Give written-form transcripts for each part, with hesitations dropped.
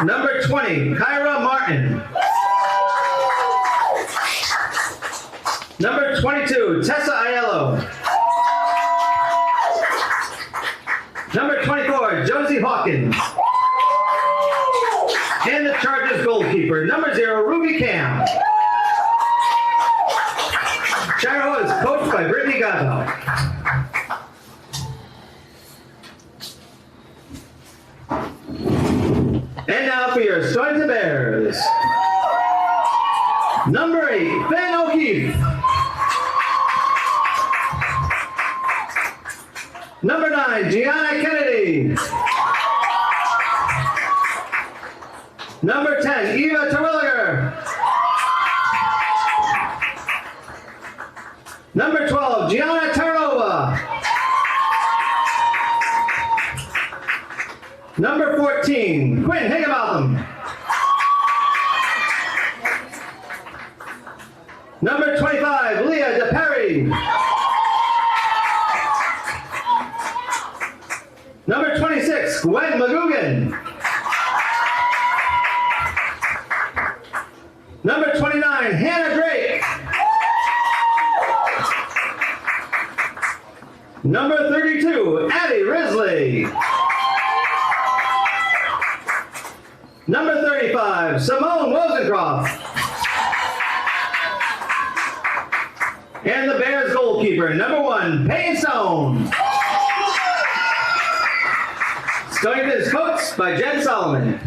Number 20, Kyra Martin. Number 22, Tessa Aiello. Number 24, Josie Hawkins. And the Chargers goalkeeper, number 0, Ruby Cam. Chariho is coached by Brittany Gatto. And now for your Stonington Bears. Number 8, Ben O'Keefe. Number 9, Gianna Kennedy. Number 10, Eva Terwilliger. Number 12, Gianna Tarnova. Number 14, Quinn Higginbotham. Number 25, Leah DePerry. Number 26, Gwen McGugan. Number 29, Hannah Drake. Number 32, Addie Risley. Number 35, Simone Rosencroft. And the Bears goalkeeper, number 1, Payne Stone. Stonington is coached by Jen Solomon.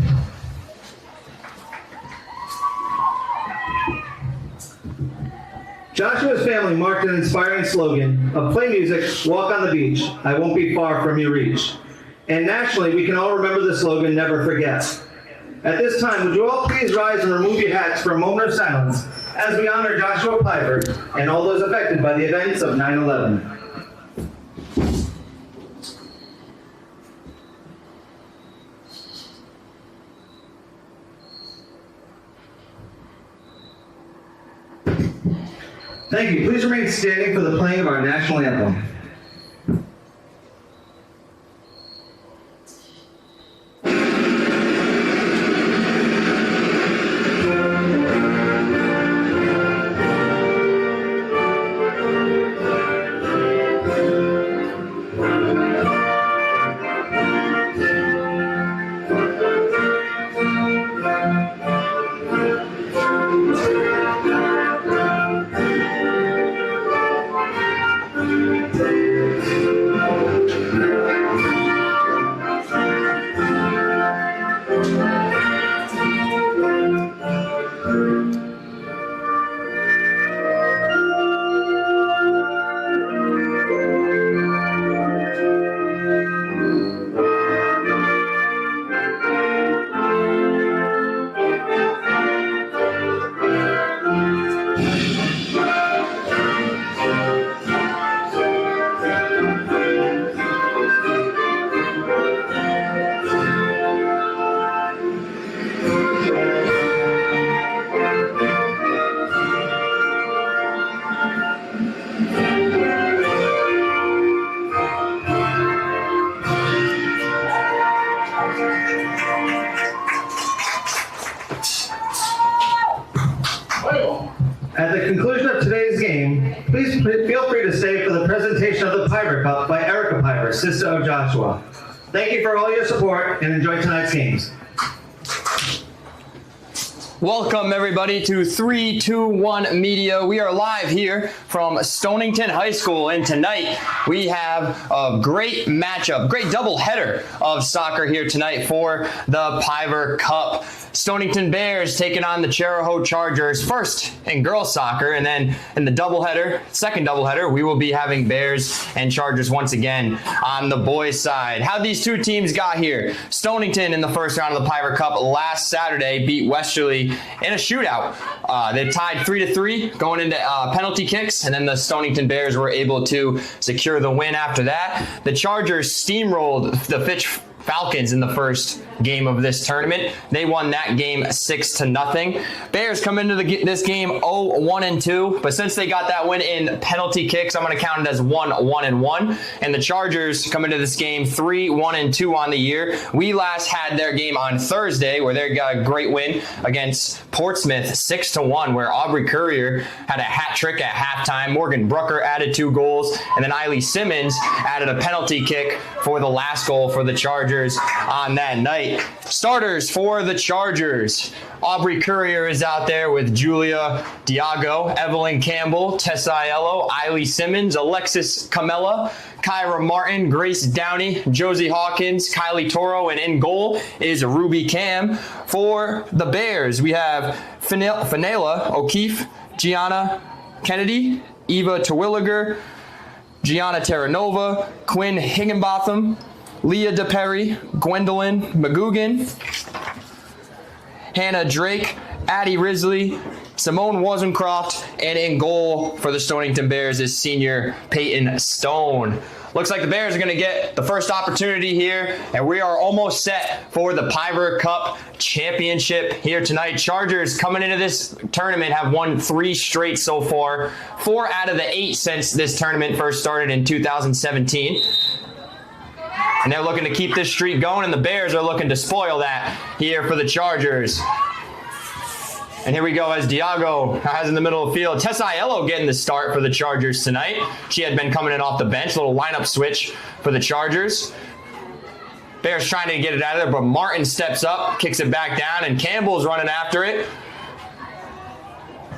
Joshua's family marked an inspiring slogan of play music, walk on the beach, I won't be far from your reach. And nationally, we can all remember the slogan, never forget. At this time, would you all please rise and remove your hats for a moment of silence as we honor Joshua Piver and all those affected by the events of 9/11. Thank you. Please remain standing for the playing of our national anthem. At the conclusion of today's game, please feel free to stay for the presentation of the Piver Cup by Erica Piver, sister of Joshua. Thank you for all your support and enjoy tonight's games. Welcome everybody to 321 Media. We are live here from Stonington High School, and tonight we have a great matchup, great double header of soccer here tonight for the Piver Cup. Stonington Bears taking on the Chariho Chargers, first in girls soccer, and then in the doubleheader, second doubleheader, we will be having Bears and Chargers once again on the boys' side. How these two teams got here: Stonington in the first round of the Piver Cup last Saturday beat Westerly in a shootout. They tied 3-3 going into penalty kicks, and then the Stonington Bears were able to secure the win after that. The Chargers steamrolled the Falcons in the first game of this tournament. They won that game 6-0. Bears come into this game 0-1-2, but since they got that win in penalty kicks, I'm going to count it as 1-1-1. And the Chargers come into this game 3-1-2 on the year. We last had their game on Thursday, where they got a great win against Portsmouth 6-1, where Aubrey Courier had a hat trick at halftime. Morgan Brucker added 2 goals, and then Eiley Simmons added a penalty kick for the last goal for the Chargers on that night. Starters for the Chargers. Aubrey Courier is out there with Julia Diago, Evelyn Campbell, Tessa Aiello, Eiley Simmons, Alexis Camella, Kyra Martin, Grace Downey, Josie Hawkins, Kylie Toro, and in goal is Ruby Cam. For the Bears, we have Fenella O'Keefe, Gianna Kennedy, Eva Terwilliger, Gianna Terranova, Quinn Higginbotham, Leah DePerry, Gwendolyn McGugan, Hannah Drake, Addie Risley, Simone Wozencroft, and in goal for the Stonington Bears is senior Peyton Stone. Looks like the Bears are going to get the first opportunity here, and we are almost set for the Piver Cup Championship here tonight. Chargers coming into this tournament have won 3 straight so far, 4 out of the 8 since this tournament first started in 2017. And they're looking to keep this streak going, and the Bears are looking to spoil that here for the Chargers. And here we go as Diago has in the middle of the field. Tessa Aiello getting the start for the Chargers tonight. She had been coming in off the bench. Little lineup switch for the Chargers. Bears trying to get it out of there, but Martin steps up, kicks it back down, and Campbell's running after it.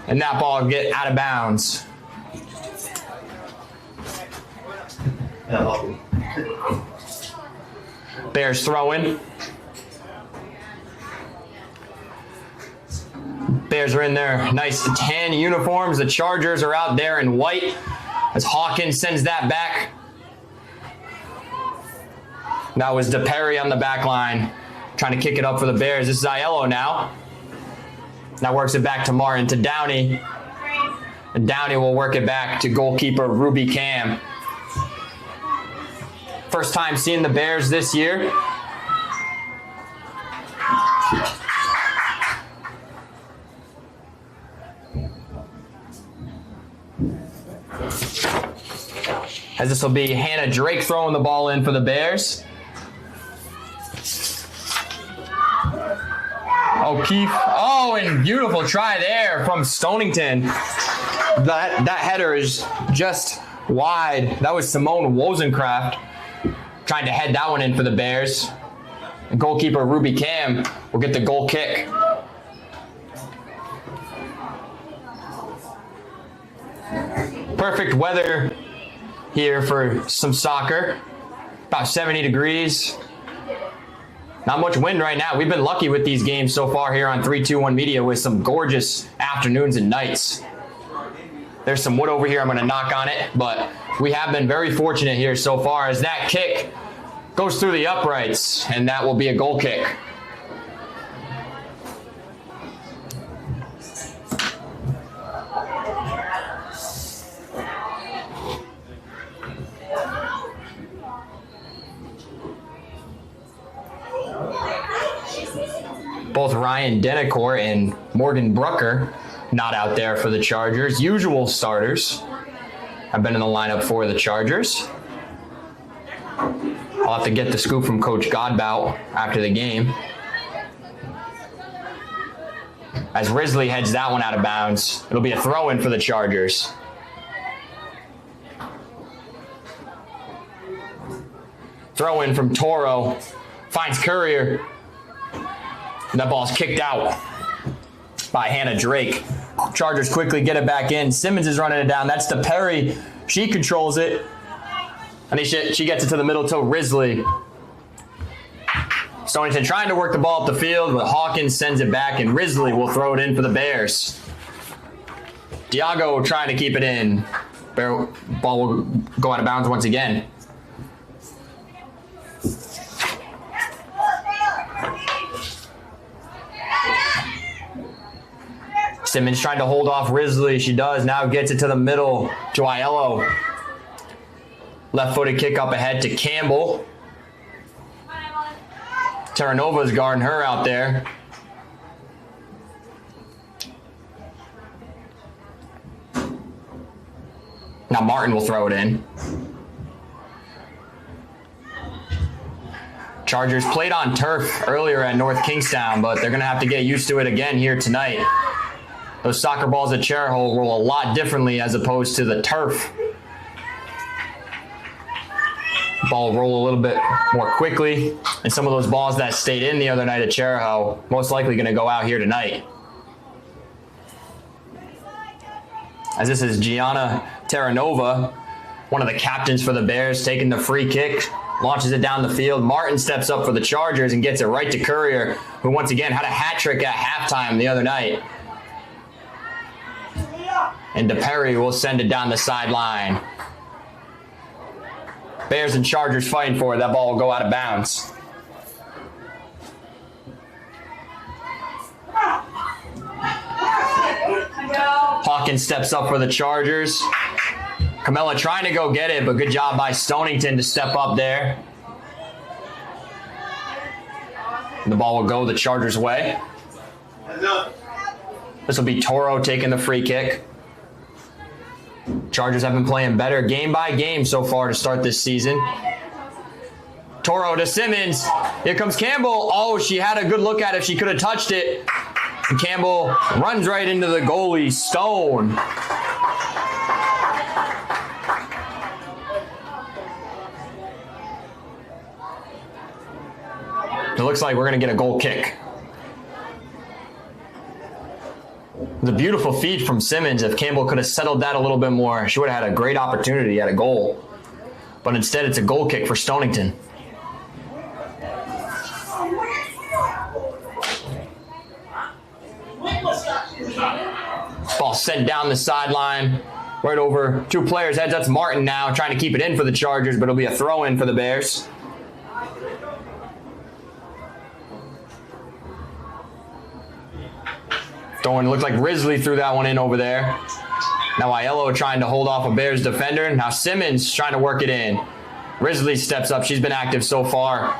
And that ball get out of bounds. Bears throwing. Bears are in their nice tan uniforms. The Chargers are out there in white as Hawkins sends that back. That was DePerry on the back line trying to kick it up for the Bears. This is Aiello now. Now works it back to Martin to Downey. And Downey will work it back to goalkeeper Ruby Cam. First time seeing the Bears this year. As this will be Hannah Drake throwing the ball in for the Bears. O'Keefe. Oh, and beautiful try there from Stonington. That header is just wide. That was Simone Wozencroft trying to head that one in for the Bears. And goalkeeper Ruby Cam will get the goal kick. Perfect weather here for some soccer. About 70 degrees. Not much wind right now. We've been lucky with these games so far here on 321 Media with some gorgeous afternoons and nights. There's some wood over here. I'm going to knock on it, but we have been very fortunate here so far as that kick goes through the uprights, and that will be a goal kick. Both Ryan Denicourt and Morgan Brucker not out there for the Chargers. Usual starters have been in the lineup for the Chargers. I'll have to get the scoop from Coach Godbout after the game. As Risley heads that one out of bounds, it'll be a throw-in for the Chargers. Throw-in from Toro. Finds Courier. And that ball's kicked out by Hannah Drake. Chargers quickly get it back in. Simmons is running it down. That's DePerry. She controls it. And she gets it to the middle to Risley. Stonington trying to work the ball up the field, but Hawkins sends it back, and Risley will throw it in for the Bears. Diago trying to keep it in. Ball will go out of bounds once again. Simmons trying to hold off Risley. She does. Now gets it to the middle to Aiello. Left-footed kick up ahead to Campbell. Terranova's guarding her out there. Now Martin will throw it in. Chargers played on turf earlier at North Kingstown, but they're going to have to get used to it again here tonight. Those soccer balls at Chariho roll a lot differently as opposed to the turf. Ball will roll a little bit more quickly, and some of those balls that stayed in the other night at Chariho most likely going to go out here tonight. As this is Gianna Terranova, one of the captains for the Bears, taking the free kick, launches it down the field. Martin steps up for the Chargers and gets it right to Courier, who once again had a hat trick at halftime the other night. And DePerry will send it down the sideline. Bears and Chargers fighting for it. That ball will go out of bounds. Hawkins steps up for the Chargers. Camella trying to go get it, but good job by Stonington to step up there. And the ball will go the Chargers' way. This will be Toro taking the free kick. Chargers have been playing better game by game so far to start this season. Toro to Simmons. Here comes Campbell. Oh, she had a good look at it. She could have touched it. And Campbell runs right into the goalie, Stone. It looks like we're going to get a goal kick. The beautiful feed from Simmons. If Campbell could have settled that a little bit more, she would have had a great opportunity at a goal. But instead, it's a goal kick for Stonington. Ball sent down the sideline, right over two players' heads. That's Martin now trying to keep it in for the Chargers, but it'll be a throw-in for the Bears. Throwing, looked like Risley threw that one in over there. Now Aiello trying to hold off a Bears defender. Now Simmons trying to work it in. Risley steps up. She's been active so far.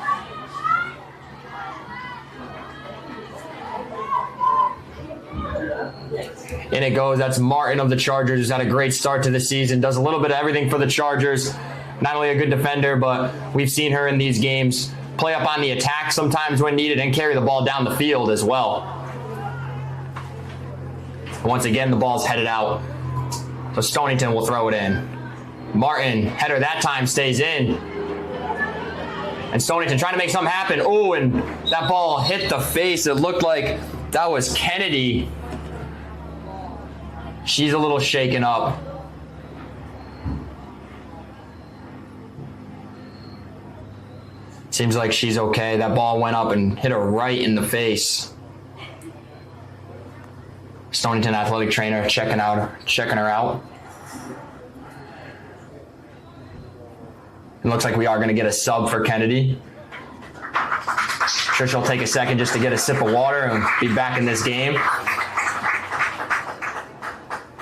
In it goes. That's Martin of the Chargers, who's had a great start to the season. Does a little bit of everything for the Chargers. Not only a good defender, but we've seen her in these games play up on the attack sometimes when needed and carry the ball down the field as well. Once again, the ball's headed out. So Stonington will throw it in. Martin, header that time, stays in. And Stonington trying to make something happen. Oh, and that ball hit the face. It looked like that was Kennedy. She's a little shaken up. Seems like she's okay. That ball went up and hit her right in the face. Stonington athletic trainer checking her out. It looks like we are going to get a sub for Kennedy. Sure, she'll take a second just to get a sip of water and be back in this game.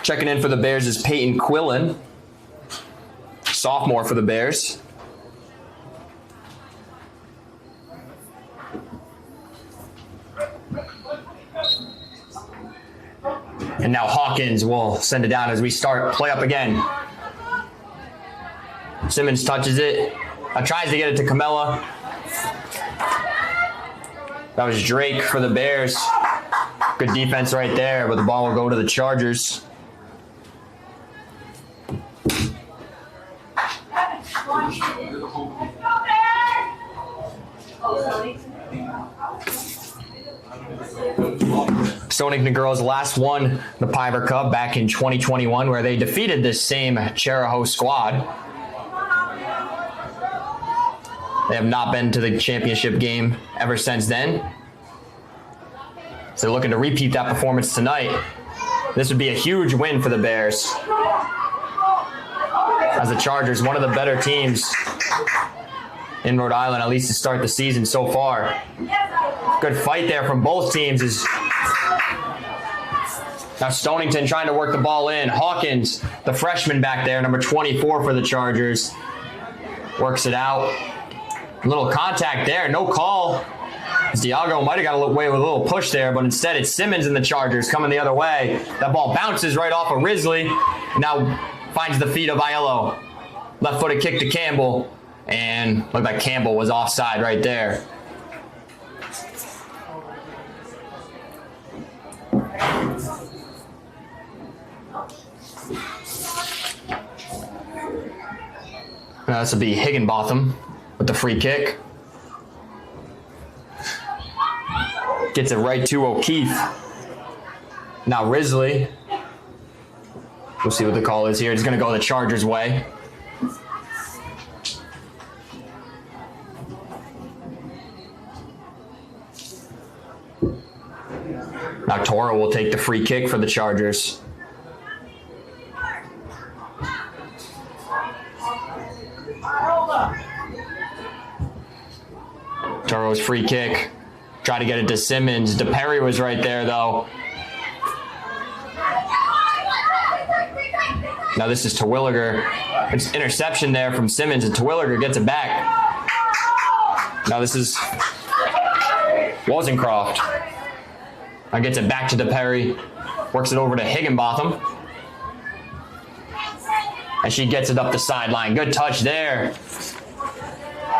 Checking in for the Bears is Peyton Quillen, sophomore for the Bears. And now Hawkins will send it down as we start play up again. Simmons touches it. Tries to get it to Camella. That was Drake for the Bears. Good defense right there, but the ball will go to the Chargers. Stonington girls last won the Piver Cup back in 2021, where they defeated this same Chariho squad. They have not been to the championship game ever since then. So they're looking to repeat that performance tonight. This would be a huge win for the Bears, as the Chargers, one of the better teams in Rhode Island, at least to start the season so far. Good fight there from both teams. Now Stonington trying to work the ball in. Hawkins, the freshman back there, number 24 for the Chargers, works it out. A little contact there, no call. Diago might have got away with a little push there, but instead it's Simmons and the Chargers coming the other way. That ball bounces right off of Risley. Now finds the feet of Aiello. Left-footed kick to Campbell. And looked like Campbell was offside right there. Now this will be Higginbotham with the free kick. Gets it right to O'Keefe. Now Risley. We'll see what the call is here. It's going to go the Chargers' way. Now Toro will take the free kick for the Chargers. Toro's free kick. Try to get it to Simmons. DePerry was right there, though. Now this is Terwilliger. It's interception there from Simmons, and Terwilliger gets it back. Now this is Wozencroft. Now gets it back to DePerry. Works it over to Higginbotham. And she gets it up the sideline. Good touch there.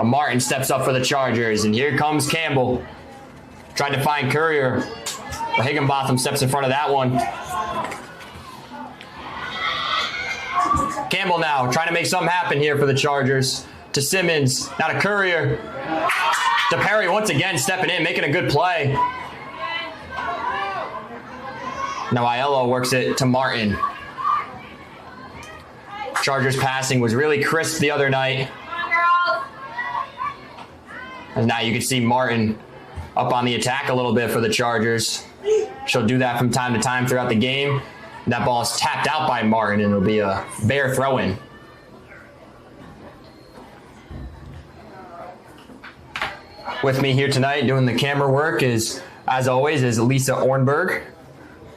Martin steps up for the Chargers, and here comes Campbell. Tried to find Courier, but Higginbotham steps in front of that one. Campbell now trying to make something happen here for the Chargers. To Simmons, now to Courier. DePerry once again stepping in, making a good play. Now Aiello works it to Martin. Chargers passing was really crisp the other night. And now you can see Martin up on the attack a little bit for the Chargers. She'll do that from time to time throughout the game. That ball is tapped out by Martin, and it'll be a Bear throw-in. With me here tonight doing the camera work is, as always, is Lisa Ornberg.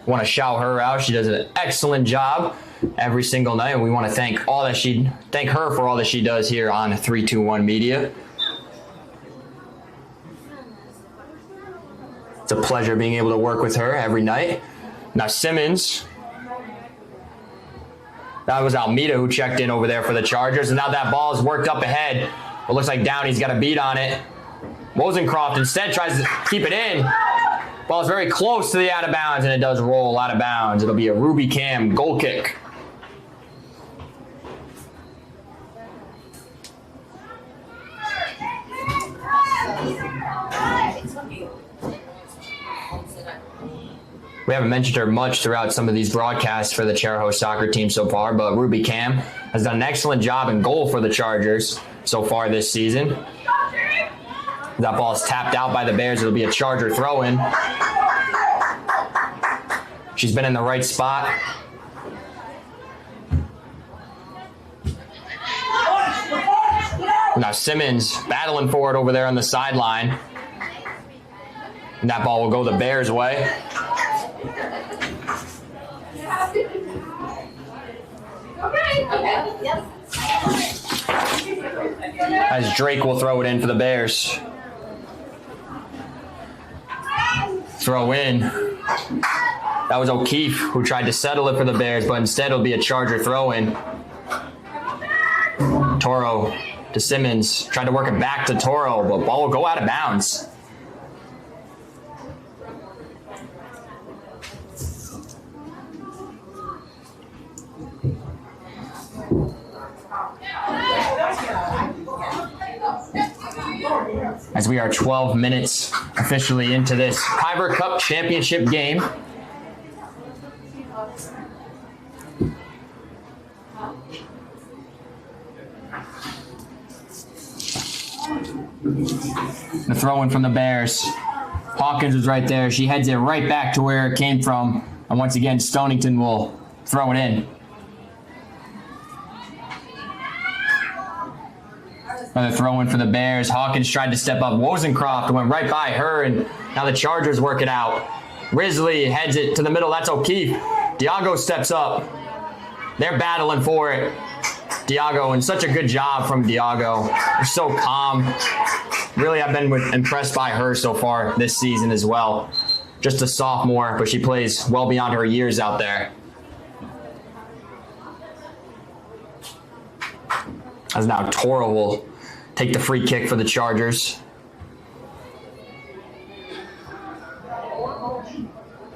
Want to shout her out. She does an excellent job every single night, and we want to thank her for all that she does here on 321 Media. It's a pleasure being able to work with her every night. Now Simmons. That was Almeida who checked in over there for the Chargers, and now that ball is worked up ahead. It looks like Downey's got a beat on it. Wozencroft instead tries to keep it in. Ball's very close to the out of bounds, and it does roll out of bounds. It'll be a Ruby Cam goal kick. We haven't mentioned her much throughout some of these broadcasts for the Chariho soccer team so far, but Ruby Cam has done an excellent job in goal for the Chargers so far this season. That ball is tapped out by the Bears. It'll be a Charger throw-in. She's been in the right spot. Now Simmons battling for it over there on the sideline. And that ball will go the Bears' way. As Drake will throw it in for the Bears. Throw in. That was O'Keefe who tried to settle it for the Bears, but instead it'll be a Charger throw in. Toro to Simmons. Tried to work it back to Toro, but ball will go out of bounds. As we are 12 minutes officially into this Piver Cup Championship game. The throw-in from the Bears. Hawkins was right there. She heads it right back to where it came from. And once again, Stonington will throw it in. Another throw-in for the Bears. Hawkins tried to step up. Wozencroft went right by her, and now the Chargers work it out. Risley heads it to the middle. That's O'Keefe. Diago steps up. They're battling for it. Diago, and such a good job from Diago. They're so calm. Really, I've been impressed by her so far this season as well. Just a sophomore, but she plays well beyond her years out there. As now Toro will take the free kick for the Chargers.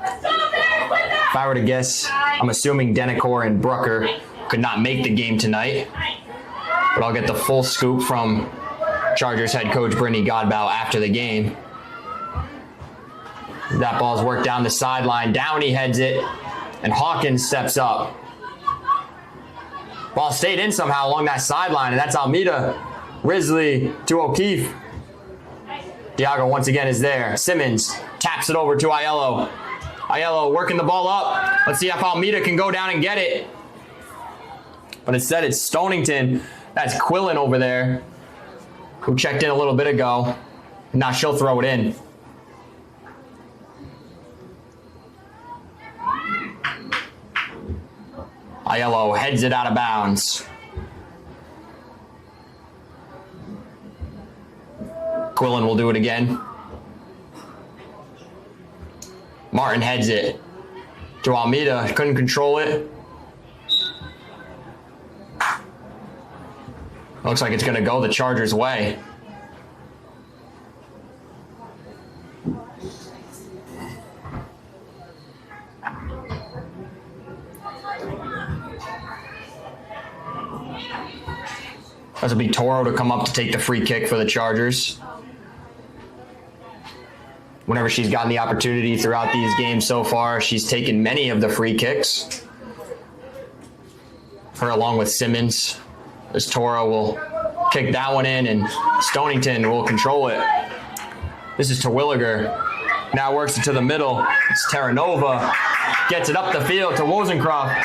If I were to guess, I'm assuming Dennicor and Brucker could not make the game tonight, but I'll get the full scoop from Chargers head coach Brittany Godbout after the game. That ball's worked down the sideline. Downey heads it, and Hawkins steps up. Ball stayed in somehow along that sideline, and that's Almeida. Risley to O'Keefe. Diago once again is there. Simmons taps it over to Aiello. Aiello working the ball up. Let's see if Almeida can go down and get it. But instead it's Stonington. That's Quillen over there, who checked in a little bit ago. Now she'll throw it in. Aiello heads it out of bounds. Quillen will do it again. Martin heads it to Almeida. Couldn't control it. Looks like it's going to go the Chargers' way. This will be Toro to come up to take the free kick for the Chargers. Whenever she's gotten the opportunity throughout these games so far, she's taken many of the free kicks. Her along with Simmons. As Toro will kick that one in, and Stonington will control it. This is Terwilliger. Now works it to the middle. It's Terranova. Gets it up the field to Wozencroft.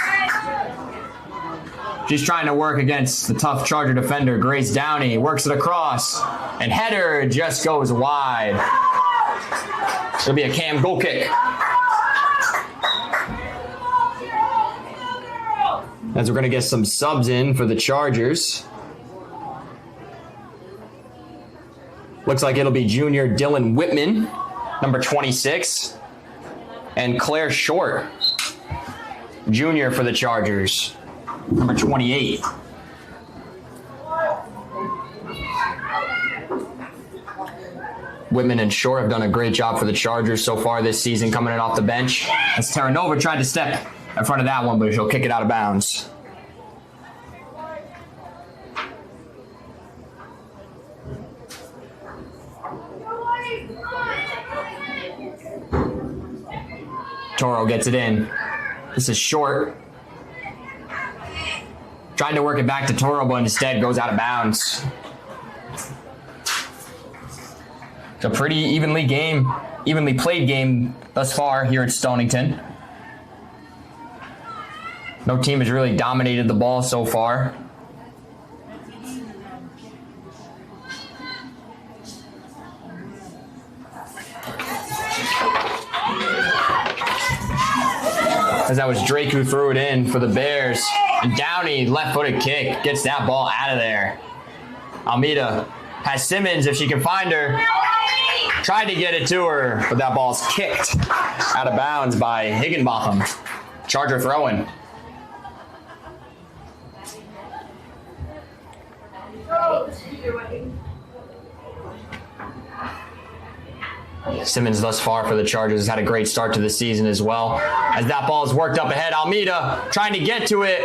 She's trying to work against the tough Charger defender, Grace Downey. Works it across, and header just goes wide. It'll be a Cam goal kick. As we're going to get some subs in for the Chargers. Looks like it'll be junior Dylan Whitman, number 26, and Claire Short, junior for the Chargers, number 28. Whitman and Short have done a great job for the Chargers so far this season, coming in off the bench. As Terranova tried to step in front of that one, but she'll kick it out of bounds. Toro gets it in. This is Short. Trying to work it back to Toro, but instead goes out of bounds. It's a pretty evenly played game thus far here at Stonington. No team has really dominated the ball so far. As that was Drake who threw it in for the Bears. And Downey, left-footed kick, gets that ball out of there. Almeida has Simmons if she can find her. Tried to get it to her, but that ball's kicked out of bounds by Higginbotham. Charger throwing. Simmons thus far for the Chargers has had a great start to the season as well. As that ball is worked up ahead, Almeida trying to get to it.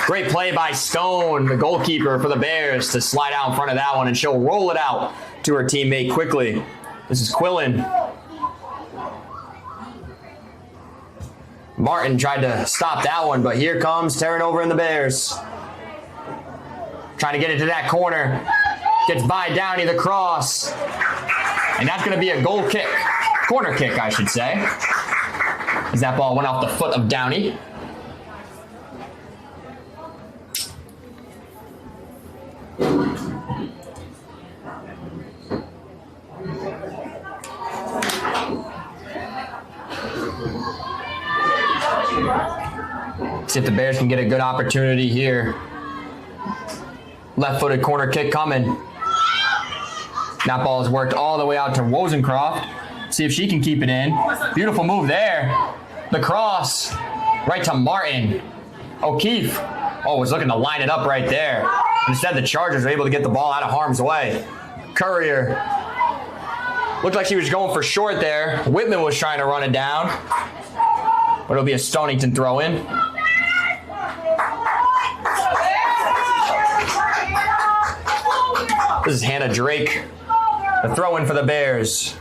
Great play by Stone, the goalkeeper for the Bears, to slide out in front of that one, and she'll roll it out to her teammate quickly. This is Quillen. Martin tried to stop that one, but here comes Terranova and the Bears. Trying to get it to that corner. Gets by Downey, the cross. And that's going to be a goal kick. Corner kick, I should say. As that ball went off the foot of Downey. See if the Bears can get a good opportunity here. Left-footed corner kick coming. That ball is worked all the way out to Wozencroft. See if she can keep it in. Beautiful move there. The cross right to Martin. O'Keefe, was looking to line it up right there. Instead, the Chargers were able to get the ball out of harm's way. Courier looked like she was going for short there. Whitman was trying to run it down. But it'll be a Stonington throw in. This is Hannah Drake. The throw in for the Bears.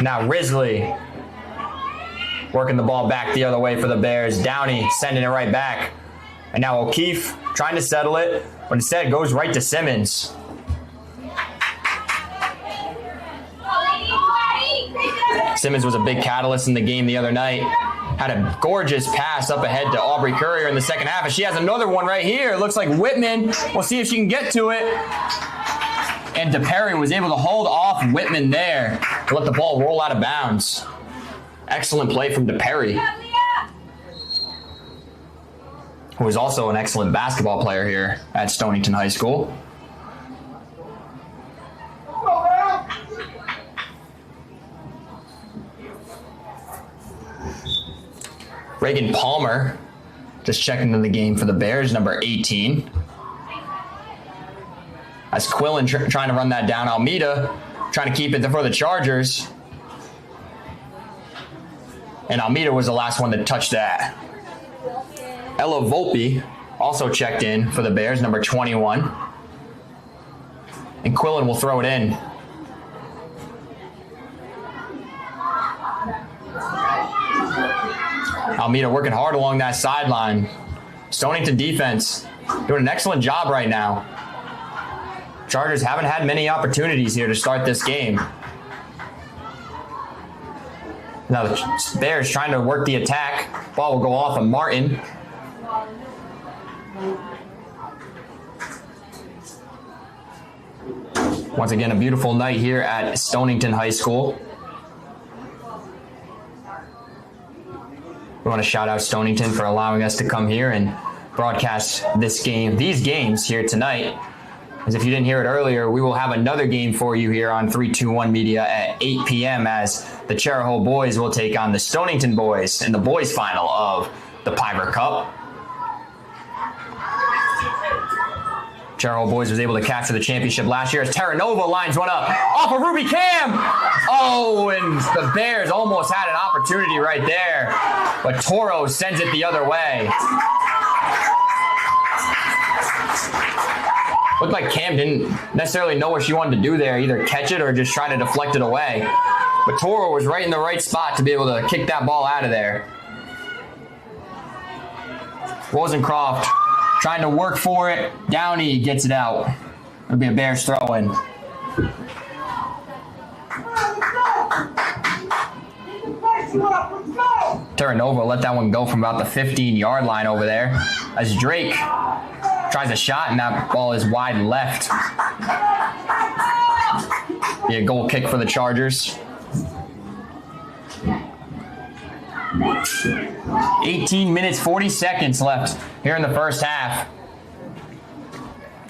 Now Risley working the ball back the other way for the Bears. Downey sending it right back. And now O'Keefe trying to settle it, but instead it goes right to Simmons. Simmons was a big catalyst in the game the other night. Had a gorgeous pass up ahead to Aubrey Courier in the second half, and she has another one right here. It looks like Whitman. We'll see if she can get to it. And DePerry was able to hold off Whitman there to let the ball roll out of bounds. Excellent play from DePerry, who is also an excellent basketball player here at Stonington High School. Reagan Palmer just checking into the game for the Bears, number 18. As Quillen trying to run that down. Almeida trying to keep it for the Chargers. And Almeida was the last one to touch that. Ella Volpe also checked in for the Bears, number 21. And Quillen will throw it in. Almeida working hard along that sideline. Stonington defense doing an excellent job right now. Chargers haven't had many opportunities here to start this game. Now the Bears trying to work the attack. Ball will go off of Martin. Once again, a beautiful night here at Stonington High School. We want to shout out Stonington for allowing us to come here and broadcast these games here tonight. As if you didn't hear it earlier, we will have another game for you here on 321 Media at 8 p.m. as the Chariho boys will take on the Stonington boys in the boys final of the Piver Cup. Chariho boys was able to capture the championship last year as Terranova lines one up off of Ruby Cam. And the Bears almost had an opportunity right there, but Toro sends it the other way. Looked like Cam didn't necessarily know what she wanted to do there, either catch it or just try to deflect it away. But Toro was right in the right spot to be able to kick that ball out of there. Wozencroft trying to work for it. Downey gets it out. It'll be a Bears throw-in. Terranova let that one go from about the 15-yard line over there as Drake tries a shot, and that ball is wide left. Be a goal kick for the Chargers. 18 minutes, 40 seconds left here in the first half.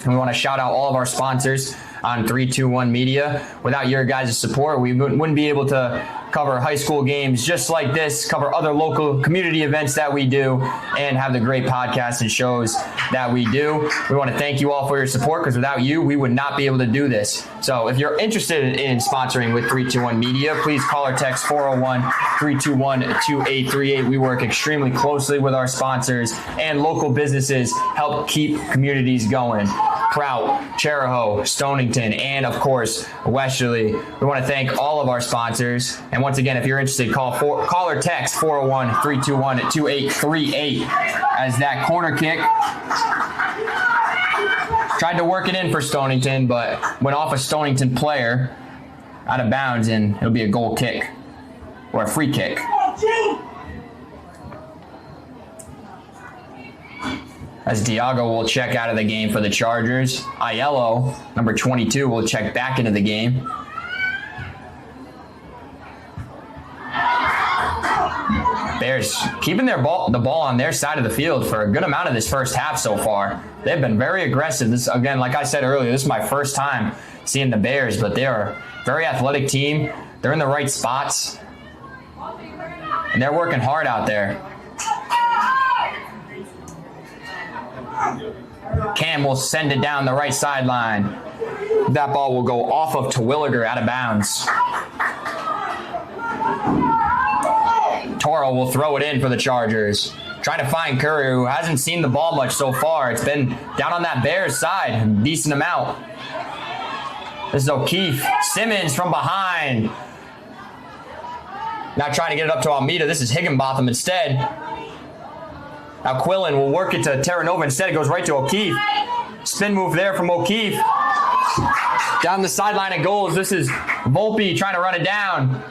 And we want to shout out all of our sponsors on 321 Media. Without your guys' support, we wouldn't be able to cover high school games just like this, cover other local community events that we do, and have the great podcasts and shows that we do. We want to thank you all for your support, because without you, we would not be able to do this. So if you're interested in sponsoring with 321 Media, please call or text 401-321-2838. We work extremely closely with our sponsors, and local businesses help keep communities going. Prout, Chariho, Stonington, and of course, Westerly. We want to thank all of our sponsors. And once again, if you're interested, call or text 401-321-2838 as that corner kick tried to work it in for Stonington, but went off a Stonington player out of bounds, and it'll be a goal kick or a free kick. As Diago will check out of the game for the Chargers. Aiello, number 22, will check back into the game. Bears keeping the ball on their side of the field for a good amount of this first half so far. They've been very aggressive. This, again, like I said earlier, this is my first time seeing the Bears, but they are a very athletic team. They're in the right spots, and they're working hard out there. Cam will send it down the right sideline. That ball will go off of Terwilliger out of bounds. Toro will throw it in for the Chargers. Trying to find Curry, who hasn't seen the ball much so far. It's been down on that Bears side, a decent amount. This is O'Keefe. Simmons from behind. Now trying to get it up to Almeida. This is Higginbotham instead. Now Quillen will work it to Terranova. Instead, it goes right to O'Keefe. Spin move there from O'Keefe. Down the sideline of goals. This is Volpe trying to run it down.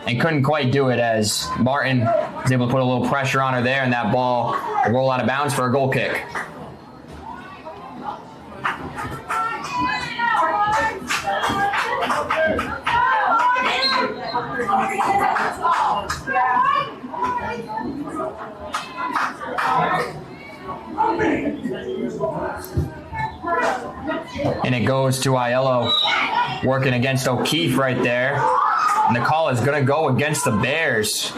And couldn't quite do it as Martin was able to put a little pressure on her there, and that ball will roll out of bounds for a goal kick. And it goes to Aiello working against O'Keefe right there. And the call is going to go against the Bears.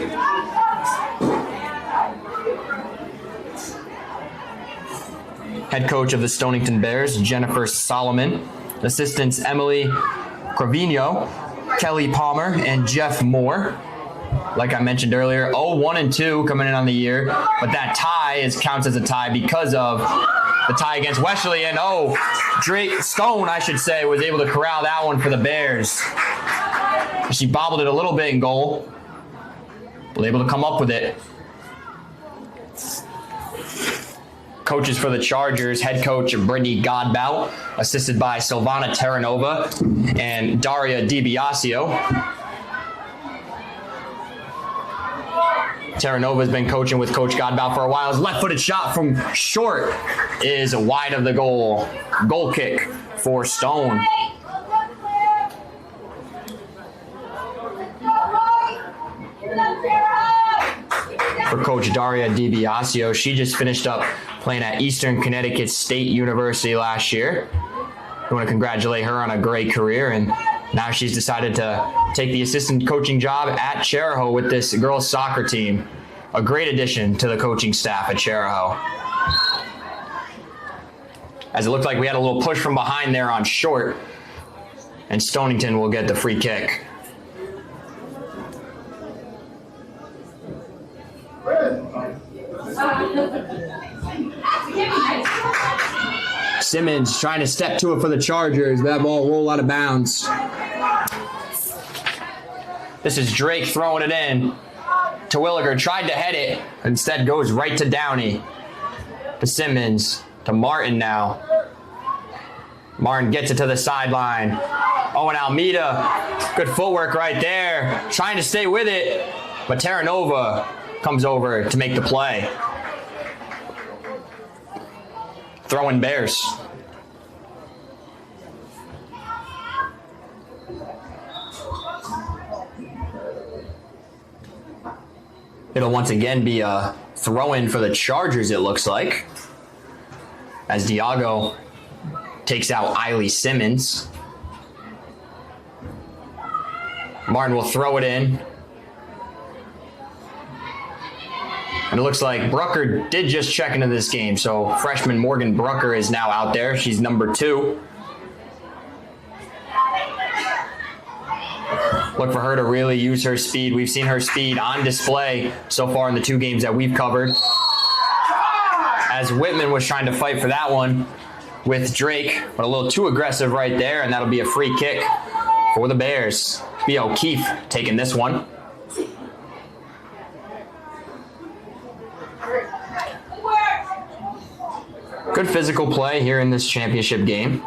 Head coach of the Stonington Bears, Jennifer Solomon. Assistants Emily Crovino, Kelly Palmer, and Jeff Moore. Like I mentioned earlier, 0-1-2 coming in on the year. But that tie counts as a tie because of the tie against Wesley. And Drake Stone, I should say, was able to corral that one for the Bears. She bobbled it a little bit in goal. Was able to come up with it. Coaches for the Chargers, head coach Brittany Godbout, assisted by Silvana Terranova and Daria DiBiasio. Terranova's been coaching with Coach Godbout for a while. His left-footed shot from short is wide of the goal. Goal kick for Stone. For Coach Daria DiBiasio, she just finished up playing at Eastern Connecticut State University last year. I want to congratulate her on a great career, and now she's decided to take the assistant coaching job at Chariho with this girls soccer team. A great addition to the coaching staff at Chariho. As it looked like we had a little push from behind there on short, and Stonington will get the free kick. Simmons trying to step to it for the Chargers. That ball roll out of bounds. This is Drake throwing it in. Terwilliger tried to head it. Instead goes right to Downey. To Simmons. To Martin now. Martin gets it to the sideline. Oh, and Almeida. Good footwork right there. Trying to stay with it. But Terranova comes over to make the play. Throwing Bears. It'll once again be a throw-in for the Chargers, it looks like. As Diago takes out Eiley Simmons. Martin will throw it in. And it looks like Brucker did just check into this game. So freshman Morgan Brucker is now out there. She's number 2. Look for her to really use her speed. We've seen her speed on display so far in the 2 games that we've covered. As Whitman was trying to fight for that one with Drake, but a little too aggressive right there, and that'll be a free kick for the Bears. Be O'Keefe taking this one. Good physical play here in this championship game.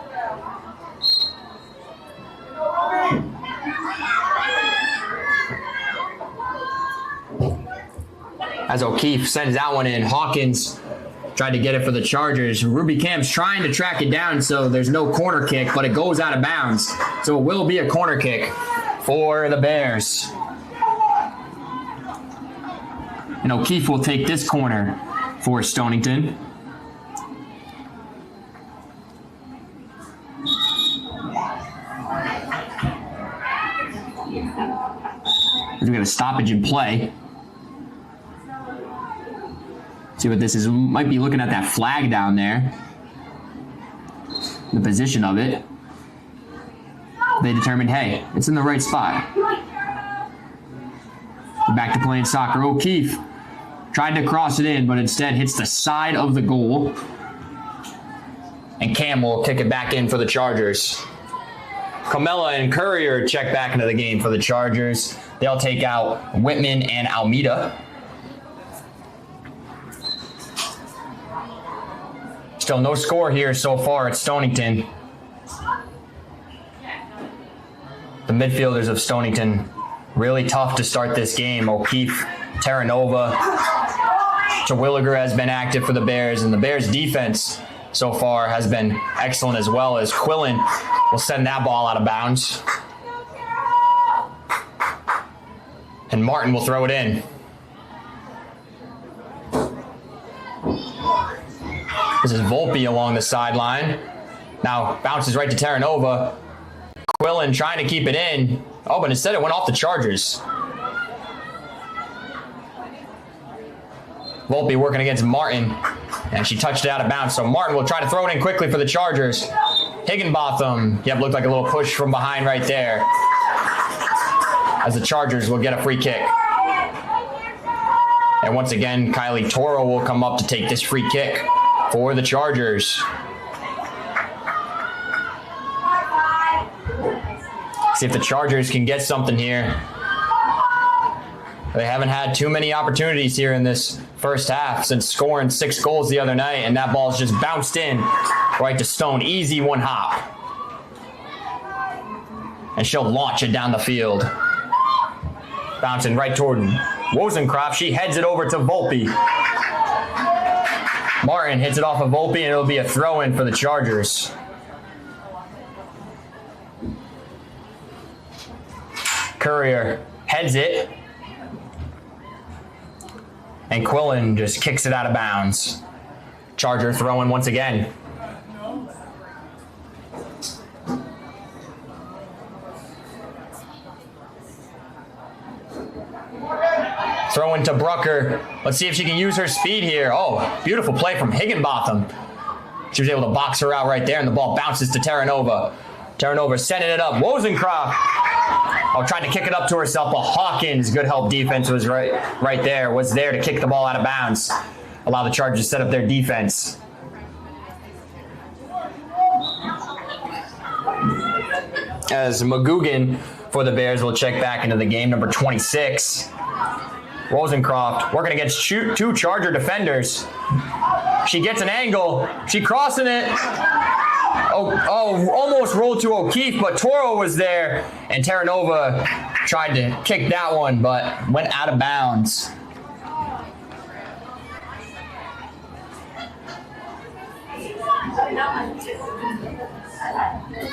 As O'Keefe sends that one in, Hawkins tried to get it for the Chargers. Ruby Camp's trying to track it down, so there's no corner kick, but it goes out of bounds. So it will be a corner kick for the Bears. And O'Keefe will take this corner for Stonington. We got a stoppage in play. See what this is. We might be looking at that flag down there. The position of it. They determined, hey, it's in the right spot. Back to playing soccer. O'Keefe tried to cross it in, but instead hits the side of the goal. And Cam will kick it back in for the Chargers. Camella and Courier check back into the game for the Chargers. They'll take out Whitman and Almeida. Still no score here so far at Stonington. The midfielders of Stonington really tough to start this game. O'Keefe, Terranova, Terwilliger has been active for the Bears, and the Bears defense so far has been excellent as well, as Quillen will send that ball out of bounds. And Martin will throw it in. This is Volpe along the sideline. Now bounces right to Terranova. Quillen trying to keep it in. Oh, but instead it went off the Chargers. Volpe working against Martin. And she touched it out of bounds. So Martin will try to throw it in quickly for the Chargers. Higginbotham. Yep, looked like a little push from behind right there. As the Chargers will get a free kick. And once again, Kylie Toro will come up to take this free kick for the Chargers. See if the Chargers can get something here. They haven't had too many opportunities here in this first half since scoring 6 goals the other night, and that ball's just bounced in right to Stone. Easy one hop. And she'll launch it down the field. Bouncing right toward Wozencroft. She heads it over to Volpe. Martin hits it off of Volpe, and it'll be a throw-in for the Chargers. Courier heads it. And Quillen just kicks it out of bounds. Charger throwing once again. Throwing to Brucker. Let's see if she can use her speed here. Oh, beautiful play from Higginbotham. She was able to box her out right there, and the ball bounces to Terranova. Terranova setting it up. Wozencroft. Oh, trying to kick it up to herself, but Hawkins, good help defense was right there, was there to kick the ball out of bounds. Allow the Chargers to set up their defense. As McGugan for the Bears will check back into the game, number 26. Wozencroft working against 2 Charger defenders. She gets an angle. She crossing it. Oh, almost rolled to O'Keefe, but Toro was there. And Terranova tried to kick that one, but went out of bounds.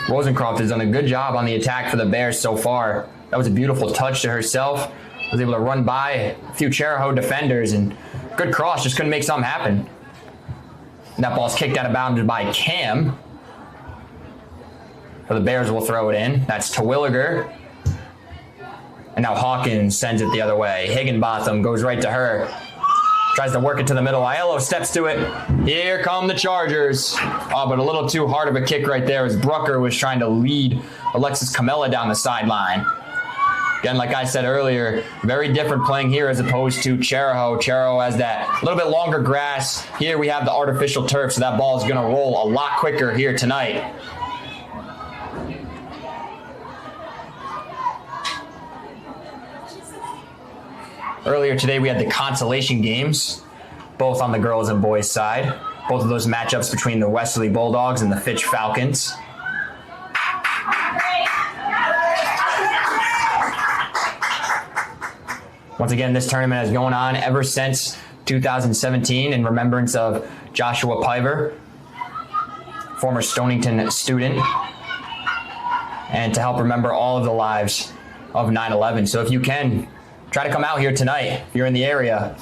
Wozencroft has done a good job on the attack for the Bears so far. That was a beautiful touch to herself. Was able to run by a few Chariho defenders, and good cross, just couldn't make something happen. And that ball's kicked out of bounds by Cam. So the Bears will throw it in. That's Terwilliger. And now Hawkins sends it the other way. Higginbotham goes right to her. Tries to work it to the middle. Aiello steps to it. Here come the Chargers. Oh, but a little too hard of a kick right there as Brucker was trying to lead Alexis Camella down the sideline. Again, like I said earlier, very different playing here as opposed to Chariho. Chariho has that little bit longer grass. Here we have the artificial turf, so that ball is going to roll a lot quicker here tonight. Earlier today, we had the consolation games, both on the girls and boys side. Both of those matchups between the Westerly Bulldogs and the Fitch Falcons. Once again, this tournament has gone on ever since 2017 in remembrance of Joshua Piver, former Stonington student, and to help remember all of the lives of 9/11. So if you can, try to come out here tonight if you're in the area.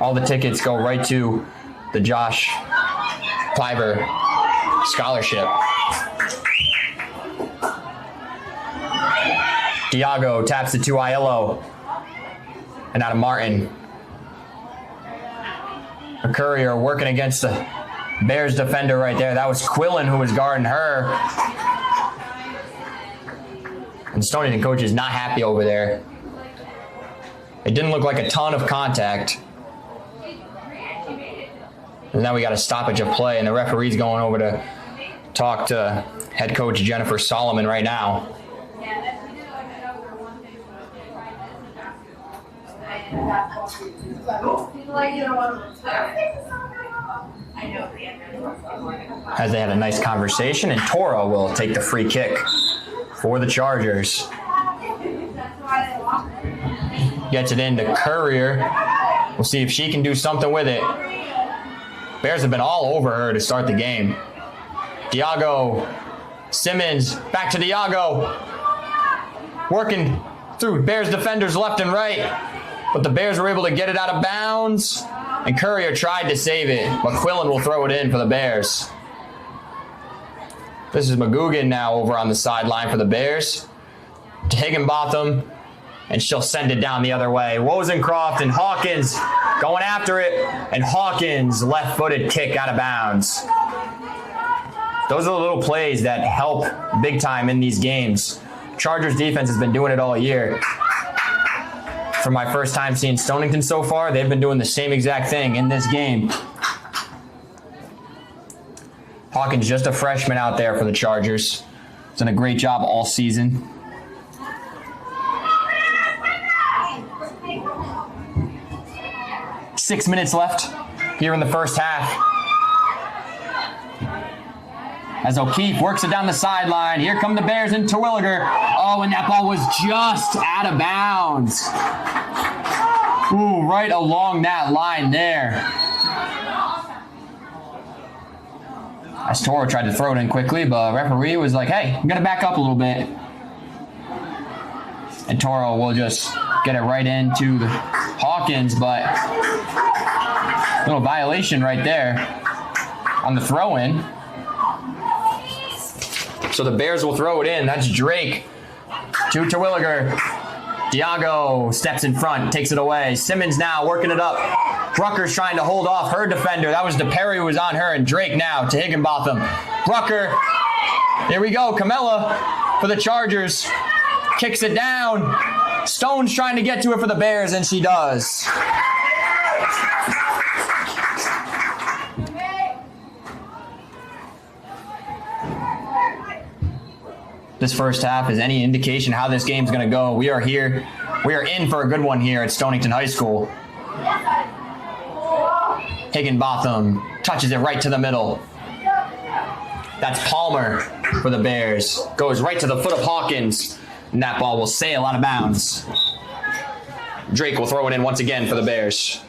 All the tickets go right to the Josh Piver Scholarship. Diago taps it to Aiello. And out of Martin. A Courier working against the Bears defender right there. That was Quillen who was guarding her. And Stonington coach is not happy over there. It didn't look like a ton of contact. And now we got a stoppage of play, and the referee's going over to talk to head coach Jennifer Solomon right now. As they had a nice conversation, and Toro will take the free kick for the Chargers. Gets it into Courier. We'll see if she can do something with it. Bears have been all over her to start the game. Diago, Simmons, back to Diago. Working through Bears defenders left and right. But the Bears were able to get it out of bounds. And Courier tried to save it. But Quillen will throw it in for the Bears. This is McGugan now over on the sideline for the Bears. To Higginbotham. And she'll send it down the other way. Wozencroft and Hawkins going after it. And Hawkins left-footed kick out of bounds. Those are the little plays that help big time in these games. Chargers defense has been doing it all year. For my first time seeing Stonington so far, they've been doing the same exact thing in this game. Hawkins just a freshman out there for the Chargers. He's done a great job all season. Six minutes left here in the first half. As O'Keefe works it down the sideline. Here come the Bears in Terwilliger. Oh, and that ball was just out of bounds. Ooh, right along that line there. As Toro tried to throw it in quickly, but referee was like, hey, I'm going to back up a little bit. And Toro will just get it right into the Hawkins, but little violation right there on the throw-in. So the Bears will throw it in. That's Drake to Terwilliger. Diago steps in front, takes it away. Simmons now working it up. Brucker's trying to hold off her defender. That was DePerry who was on her, and Drake now to Higginbotham. Brucker, here we go. Camella for the Chargers. Kicks it down. Stone's trying to get to it for the Bears, and she does. This first half is any indication how this game's going to go. We are here. We are in for a good one here at Stonington High School. Higginbotham touches it right to the middle. That's Palmer for the Bears. Goes right to the foot of Hawkins. And that ball will sail out of bounds. Drake will throw it in once again for the Bears.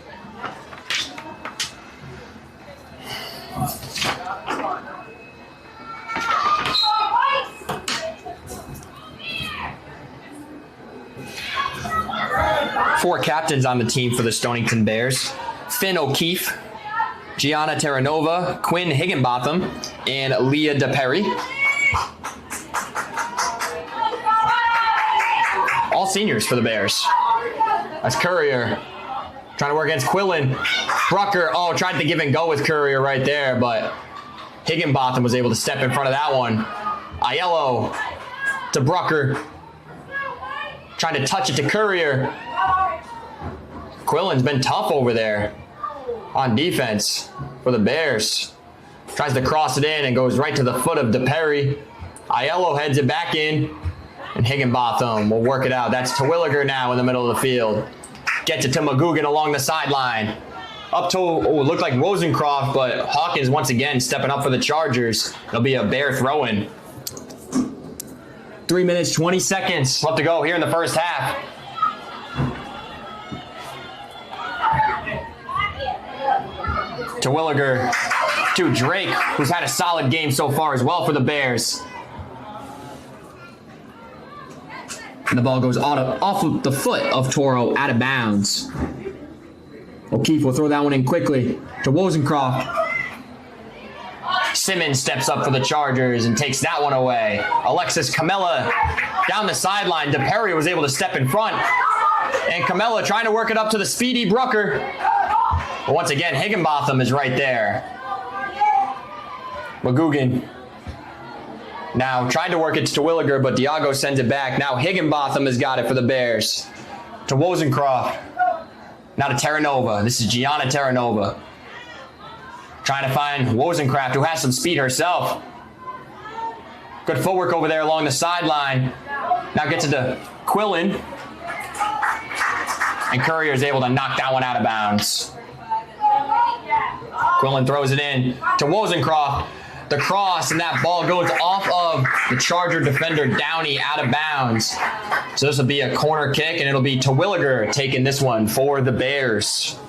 Four captains on the team for the Stonington Bears. Finn O'Keefe, Gianna Terranova, Quinn Higginbotham, and Leah DePerry. All seniors for the Bears. That's Courier trying to work against Quillen. Brucker, tried to give and go with Courier right there, but Higginbotham was able to step in front of that one. Aiello to Brucker. Trying to touch it to Courier. Quillen's been tough over there on defense for the Bears. Tries to cross it in and goes right to the foot of DePerry. Aiello heads it back in, and Higginbotham will work it out. That's Terwilliger now in the middle of the field. Gets it to McGugan along the sideline. Up to, looked like Wozencroft, but Hawkins once again stepping up for the Chargers. It'll be a Bear throw-in. 3 minutes, 20 seconds left to go here in the first half. Terwilliger to Drake, who's had a solid game so far as well for the Bears. And the ball goes off of the foot of Toro, out of bounds. O'Keefe will throw that one in quickly to Wozencroft. Simmons steps up for the Chargers and takes that one away. Alexis Camella down the sideline. DePerry was able to step in front. And Camella trying to work it up to the speedy Brucker. But once again, Higginbotham is right there. McGugan now tried to work it to Williger, but Diago sends it back. Now Higginbotham has got it for the Bears. To Wozencroft. Now to Terranova. This is Gianna Terranova. Trying to find Wozencraft, who has some speed herself. Good footwork over there along the sideline. Now gets it to Quillen. And Courier is able to knock that one out of bounds. Quillen throws it in to Wozencroft. The cross, and that ball goes off of the Charger defender Downey out of bounds. So this will be a corner kick, and it'll be Terwilliger taking this one for the Bears.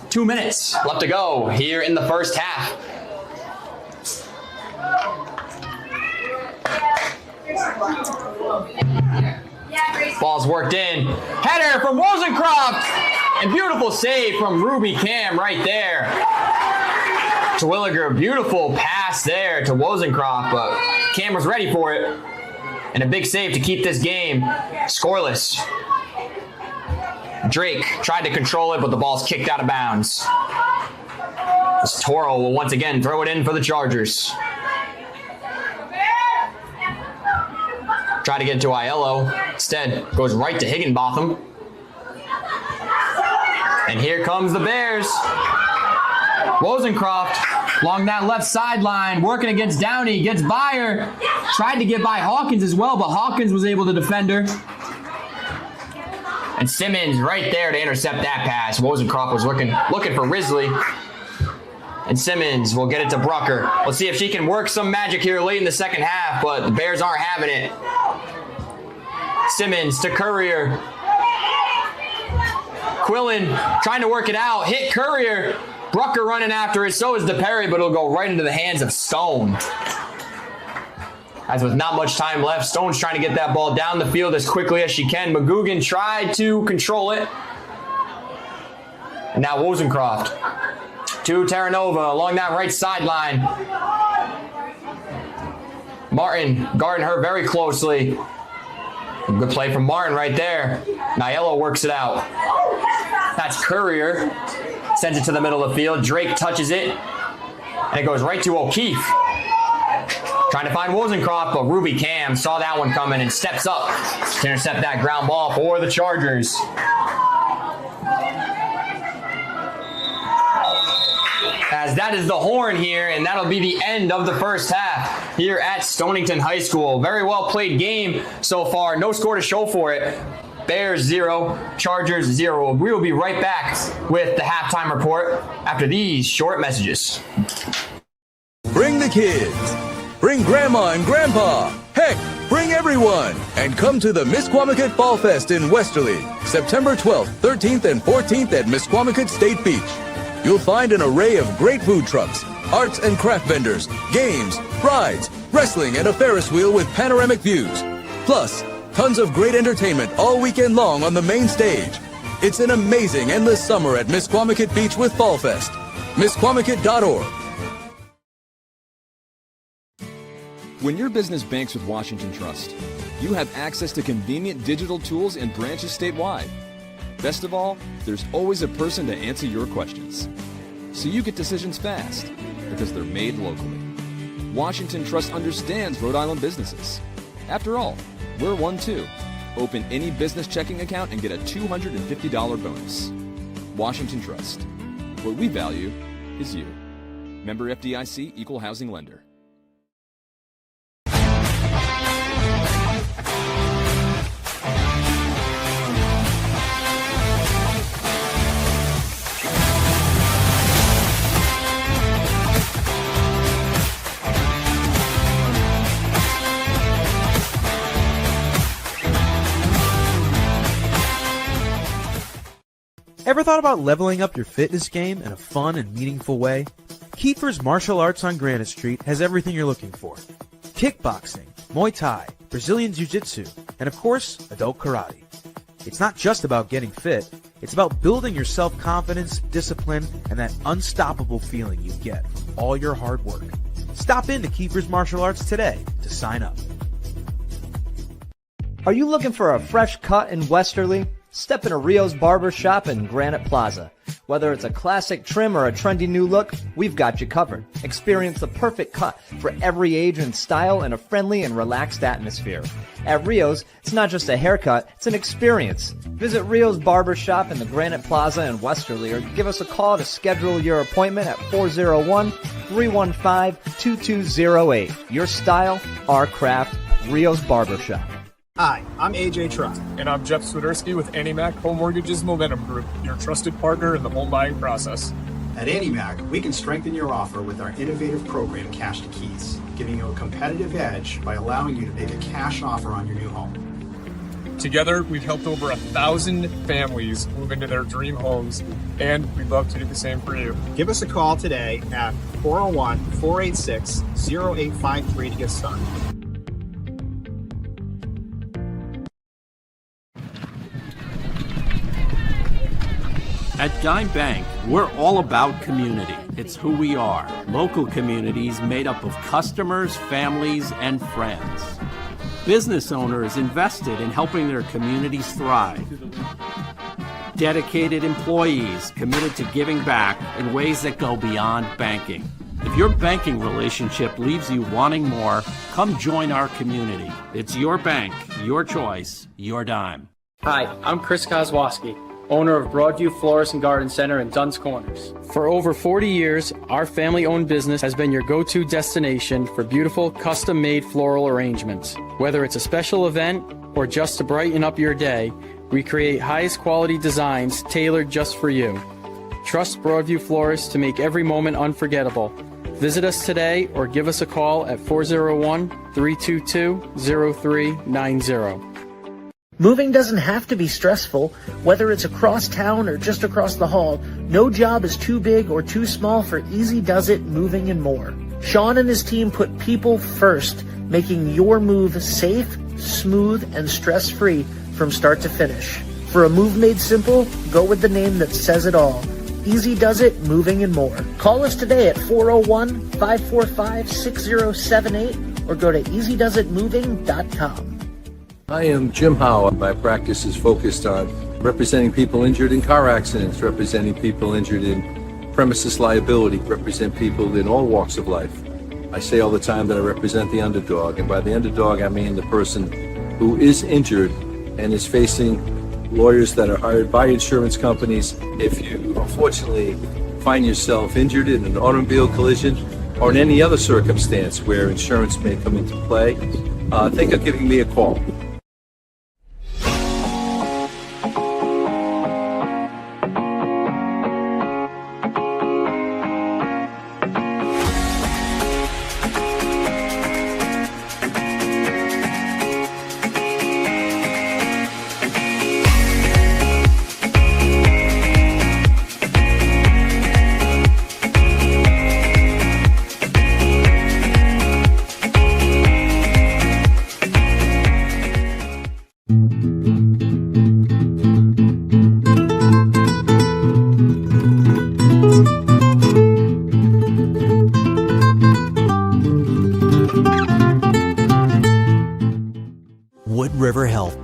2 minutes left to go here in the first half. Ball's worked in. Header from Wozencroft. And beautiful save from Ruby Cam right there. Terwilliger, beautiful pass there to Wozencroft, but Cam was ready for it. And a big save to keep this game scoreless. Drake tried to control it, but the ball's kicked out of bounds. This Toro will once again throw it in for the Chargers. Try to get to Aiello. Instead, goes right to Higginbotham. And here comes the Bears. Wozencroft along that left sideline, working against Downey, gets by her. Tried to get by Hawkins as well, but Hawkins was able to defend her. And Simmons right there to intercept that pass. Wozencroft was looking for Risley. And Simmons will get it to Brucker. Let's see if she can work some magic here late in the second half, but the Bears aren't having it. Simmons to Courier. Quillen trying to work it out. Hit Courier. Brucker running after it. So is DePerry, but it'll go right into the hands of Stone. As with not much time left, Stone's trying to get that ball down the field as quickly as she can. McGugan tried to control it. And now Wozencroft to Terranova along that right sideline. Martin guarding her very closely. Good play from Martin right there. Niello works it out. That's Courier. Sends it to the middle of the field. Drake touches it. And it goes right to O'Keefe. Trying to find Wozencroft, but Ruby Cam saw that one coming and steps up to intercept that ground ball for the Chargers. As that is the horn here, and that'll be the end of the first half here at Stonington High School. Very well played game so far. No score to show for it. Bears 0, Chargers 0. We will be right back with the halftime report after these short messages. Bring the kids. Bring Grandma and Grandpa. Heck, bring everyone. And come to the Misquamicut Fall Fest in Westerly, September 12th, 13th, and 14th at Misquamicut State Beach. You'll find an array of great food trucks, arts and craft vendors, games, rides, wrestling, and a Ferris wheel with panoramic views. Plus, tons of great entertainment all weekend long on the main stage. It's an amazing endless summer at Misquamicut Beach with Fall Fest. Misquamicut.org. When your business banks with Washington Trust, you have access to convenient digital tools and branches statewide. Best of all, there's always a person to answer your questions. So you get decisions fast, because they're made locally. Washington Trust understands Rhode Island businesses. After all, we're one too. Open any business checking account and get a $250 bonus. Washington Trust. What we value is you. Member FDIC, Equal Housing Lender. Ever thought about leveling up your fitness game in a fun and meaningful way? Kiefer's Martial Arts on Granite Street has everything you're looking for. Kickboxing, Muay Thai, Brazilian Jiu-Jitsu, and of course, adult karate. It's not just about getting fit, It's about building your self-confidence, discipline, and that unstoppable feeling you get from all your hard work. Stop into Kiefer's Martial Arts today to sign up. Are you looking for a fresh cut in Westerly? Step into Rio's Barber Shop in Granite Plaza. Whether it's a classic trim or a trendy new look, we've got you covered. Experience the perfect cut for every age and style in a friendly and relaxed atmosphere. At Rio's, it's not just a haircut, it's an experience. Visit Rio's Barber Shop in the Granite Plaza in Westerly or give us a call to schedule your appointment at 401-315-2208. Your style, our craft, Rio's Barber Shop. Hi, I'm AJ Trott. And I'm Jeff Swiderski with AnnieMac Home Mortgage's Momentum Group, your trusted partner in the home buying process. At AnnieMac, we can strengthen your offer with our innovative program, Cash to Keys, giving you a competitive edge by allowing you to make a cash offer on your new home. Together, we've helped over 1,000 families move into their dream homes, and we'd love to do the same for you. Give us a call today at 401-486-0853 to get started. At Dime Bank, we're all about community. It's who we are. Local communities made up of customers, families, and friends. Business owners invested in helping their communities thrive. Dedicated employees committed to giving back in ways that go beyond banking. If your banking relationship leaves you wanting more, come join our community. It's your bank, your choice, your dime. Hi, I'm Chris Kozłowski, owner of Broadview Florist and Garden Center in Dunn's Corners. For over 40 years, our family-owned business has been your go-to destination for beautiful, custom-made floral arrangements. Whether it's a special event or just to brighten up your day, we create highest quality designs tailored just for you. Trust Broadview Florists to make every moment unforgettable. Visit us today or give us a call at 401-322-0390. Moving doesn't have to be stressful. Whether it's across town or just across the hall, no job is too big or too small for Easy Does It Moving and More. Sean and his team put people first, making your move safe, smooth, and stress-free from start to finish. For a move made simple, go with the name that says it all. Easy Does It Moving and More. Call us today at 401-545-6078 or go to easydoesitmoving.com. I am Jim Howe. My practice is focused on representing people injured in car accidents, representing people injured in premises liability, represent people in all walks of life. I say all the time that I represent the underdog, and by the underdog I mean the person who is injured and is facing lawyers that are hired by insurance companies. If you unfortunately find yourself injured in an automobile collision or in any other circumstance where insurance may come into play, think of giving me a call.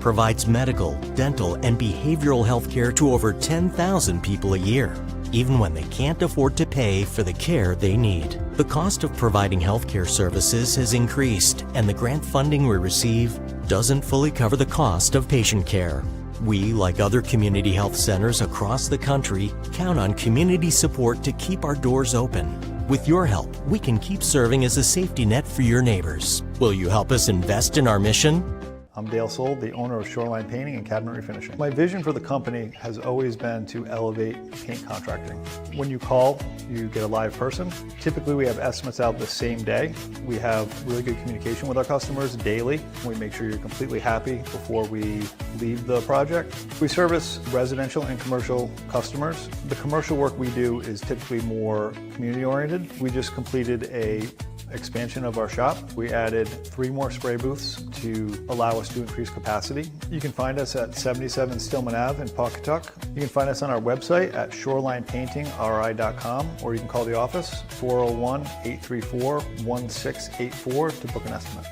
Provides medical, dental, and behavioral health care to over 10,000 people a year, even when they can't afford to pay for the care they need. The cost of providing healthcare services has increased, and the grant funding we receive doesn't fully cover the cost of patient care. We, like other community health centers across the country, count on community support to keep our doors open. With your help, we can keep serving as a safety net for your neighbors. Will you help us invest in our mission? I'm Dale Sold, the owner of Shoreline Painting and Cabinet Refinishing. My vision for the company has always been to elevate paint contracting. When you call, you get a live person. Typically, we have estimates out the same day. We have really good communication with our customers daily. We make sure you're completely happy before we leave the project. We service residential and commercial customers. The commercial work we do is typically more community-oriented. We just completed a expansion of our shop. We added 3 more spray booths to allow us to increase capacity. You can find us at 77 Stillman Ave in Pawcatuck. You can find us on our website at shorelinepaintingri.com, or you can call the office 401-834-1684 to book an estimate.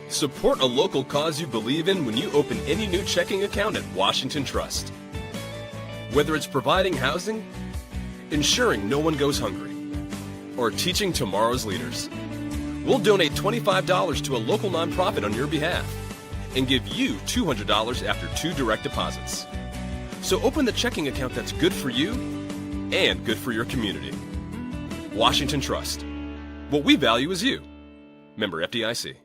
Support a local cause you believe in when you open any new checking account at Washington Trust. Whether it's providing housing, ensuring no one goes hungry, or teaching tomorrow's leaders, we'll donate $25 to a local nonprofit on your behalf and give you $200 after 2 direct deposits. So open the checking account that's good for you and good for your community. Washington Trust. What we value is you. Member FDIC.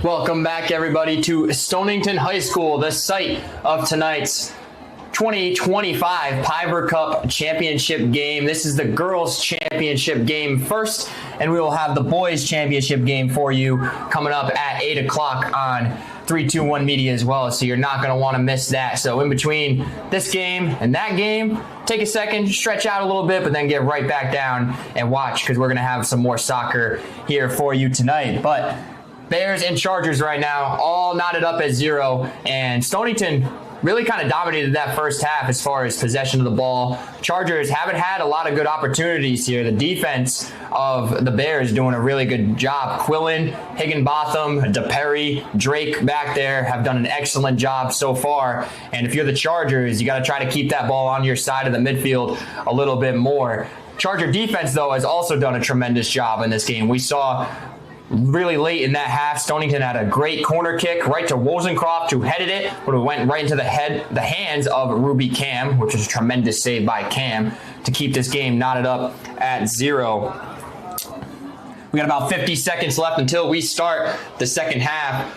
Welcome back, everybody, to Stonington High School, the site of tonight's 2025 Piver Cup Championship game. This is the girls' championship game first, and we will have the boys' championship game for you coming up at 8 o'clock on 321 Media as well, so you're not going to want to miss that. So in between this game and that game, take a second, stretch out a little bit, but then get right back down and watch, because we're going to have some more soccer here for you tonight. But Bears and Chargers right now, all knotted up at 0, and Stonington really kind of dominated that first half as far as possession of the ball. Chargers haven't had a lot of good opportunities here. The defense of the Bears doing a really good job. Quillen, Higginbotham, DePerry, Drake back there have done an excellent job so far. And if you're the Chargers, you got to try to keep that ball on your side of the midfield a little bit more. Charger defense, though, has also done a tremendous job in this game. We saw really late in that half, Stonington had a great corner kick right to Wozencroft, who headed it, but it went right into the hands of Ruby Cam, which was a tremendous save by Cam to keep this game knotted up at 0. We got about 50 seconds left until we start the second half.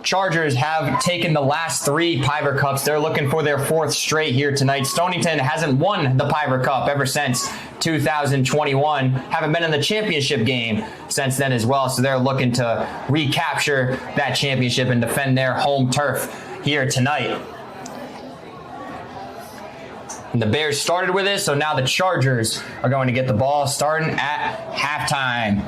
Chargers have taken the last 3 Piver Cups. They're looking for their 4th straight here tonight. Stonington hasn't won the Piver Cup ever since 2021. Haven't been in the championship game since then as well. So they're looking to recapture that championship and defend their home turf here tonight. And the Bears started with it, so now the Chargers are going to get the ball starting at halftime.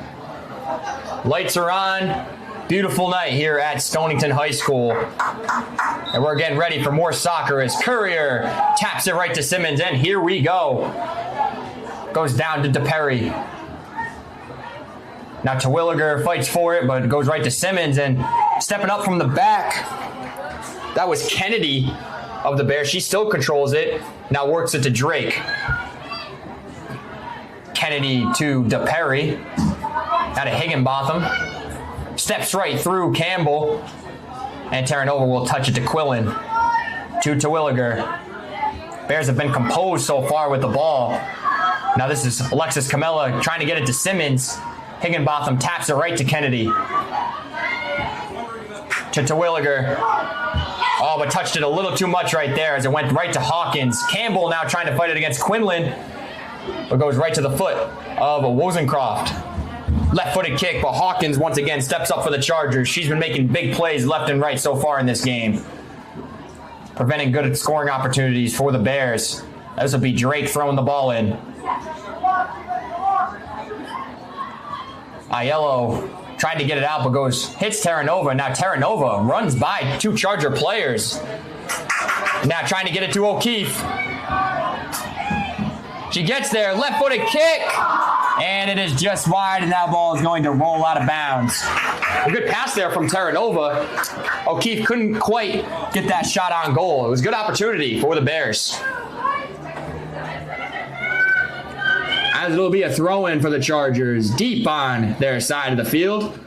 Lights are on. Beautiful night here at Stonington High School. And we're getting ready for more soccer as Courier taps it right to Simmons, and here we go. Goes down to DePerry. Now Terwilliger fights for it, but it goes right to Simmons, and stepping up from the back, that was Kennedy of the Bears. She still controls it. Now works it to Drake. Kennedy to DePerry. Now to Higginbotham. Steps right through Campbell, and Terranova will touch it to Quillen. To Terwilliger. Bears have been composed so far with the ball. Now this is Alexis Camella trying to get it to Simmons. Higginbotham taps it right to Kennedy. To Terwilliger. Oh, but touched it a little too much right there as it went right to Hawkins. Campbell now trying to fight it against Quinlan, but goes right to the foot of Wozencroft. Left-footed kick, but Hawkins once again steps up for the Chargers. She's been making big plays left and right so far in this game, preventing good scoring opportunities for the Bears. This will be Drake throwing the ball in. Aiello trying to get it out, but hits Terranova. Now Terranova runs by 2 Charger players. Now trying to get it to O'Keefe. She gets there, left-footed kick, and it is just wide, and that ball is going to roll out of bounds. A good pass there from Terranova. O'Keefe couldn't quite get that shot on goal. It was a good opportunity for the Bears. As it'll be a throw-in for the Chargers, deep on their side of the field.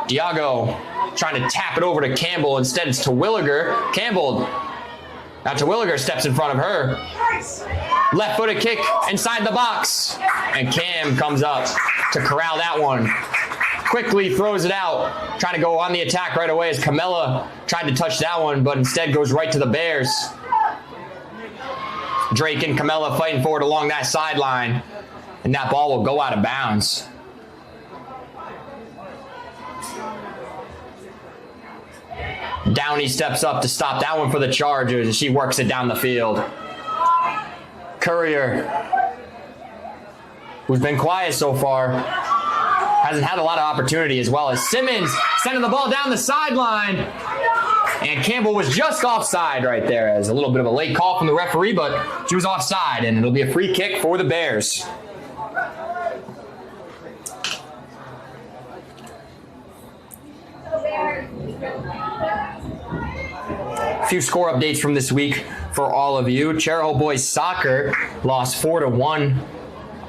Diago trying to tap it over to Campbell. Instead, it's to Williger. Campbell Now Terwilliger steps in front of her. Left-footed kick inside the box. And Cam comes up to corral that one. Quickly throws it out. Trying to go on the attack right away as Camilla tried to touch that one, but instead goes right to the Bears. Drake and Camilla fighting for it along that sideline. And that ball will go out of bounds. Downey steps up to stop that one for the Chargers, and she works it down the field. Courier, who's been quiet so far, hasn't had a lot of opportunity, as well as Simmons sending the ball down the sideline. And Campbell was just offside right there, as a little bit of a late call from the referee, but she was offside, and it'll be a free kick for the Bears. A few score updates from this week for all of you. Chariho boys soccer lost 4-1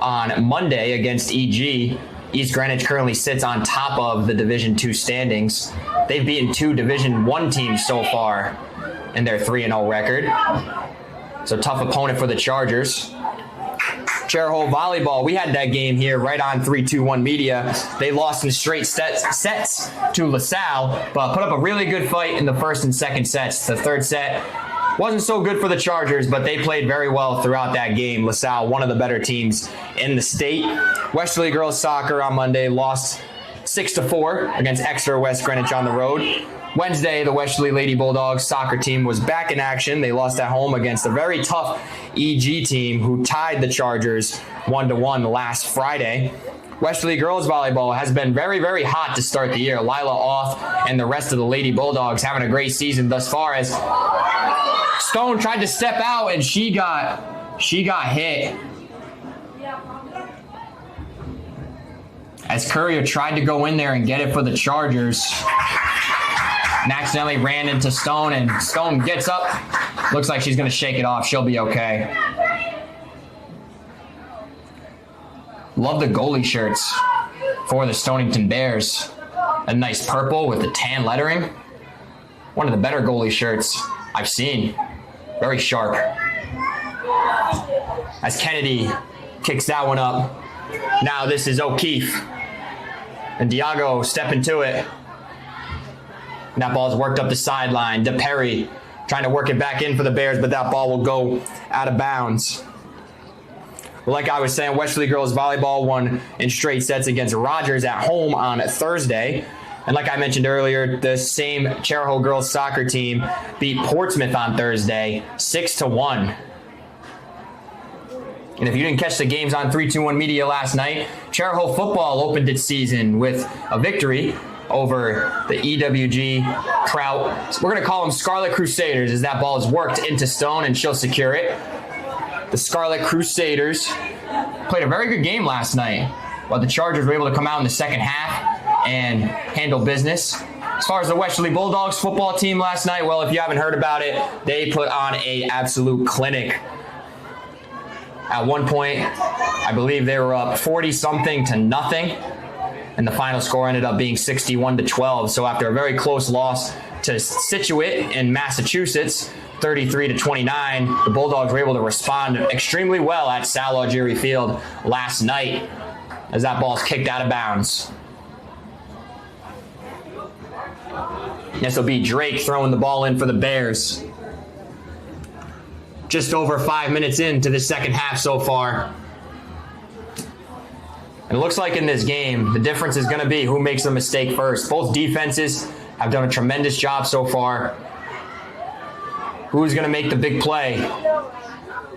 on Monday against EG. East Greenwich currently sits on top of the Division II standings. They've beaten 2 Division I teams so far in their 3-0 record. So tough opponent for the Chargers. Chariho volleyball, we had that game here right on 321 Media. They lost in straight sets to LaSalle, but put up a really good fight in the first and second sets. The third set wasn't so good for the Chargers, but they played very well throughout that game. LaSalle, one of the better teams in the state. Westerly girls soccer on Monday lost 6-4 against Exeter West Greenwich on the road. Wednesday, the Westerly Lady Bulldogs soccer team was back in action. They lost at home against a very tough EG team who tied the Chargers 1-1 last Friday. Westerly girls volleyball has been very, very hot to start the year. Lila Off and the rest of the Lady Bulldogs having a great season thus far, as Stone tried to step out and she got hit. As Courier tried to go in there and get it for the Chargers, and accidentally ran into Stone, and Stone gets up. Looks like she's going to shake it off. She'll be okay. Love the goalie shirts for the Stonington Bears. A nice purple with the tan lettering. One of the better goalie shirts I've seen. Very sharp. As Kennedy kicks that one up. Now this is O'Keefe. And Diago stepping to it. And that ball's worked up the sideline. DePerry trying to work it back in for the Bears, but that ball will go out of bounds. Well, like I was saying, Westerly girls volleyball won in straight sets against Rogers at home on Thursday. And like I mentioned earlier, the same Chariho girls soccer team beat Portsmouth on Thursday 6-1. And if you didn't catch the games on 321 Media last night, Chariho football opened its season with a victory over the EWG Trout. We're going to call them Scarlet Crusaders, as that ball is worked into Stone and she'll secure it. The Scarlet Crusaders played a very good game last night, but the Chargers were able to come out in the second half and handle business. As far as the Westerly Bulldogs football team last night, well, if you haven't heard about it, they put on an absolute clinic. At one point, I believe they were up 40-something to nothing. And the final score ended up being 61-12. So after a very close loss to Scituate in Massachusetts, 33-29, the Bulldogs were able to respond extremely well at Sal Algieri Field last night, as that ball's kicked out of bounds. This will be Drake throwing the ball in for the Bears. Just over 5 minutes into the second half so far. And it looks like in this game, the difference is going to be who makes the mistake first. Both defenses have done a tremendous job so far. Who's going to make the big play?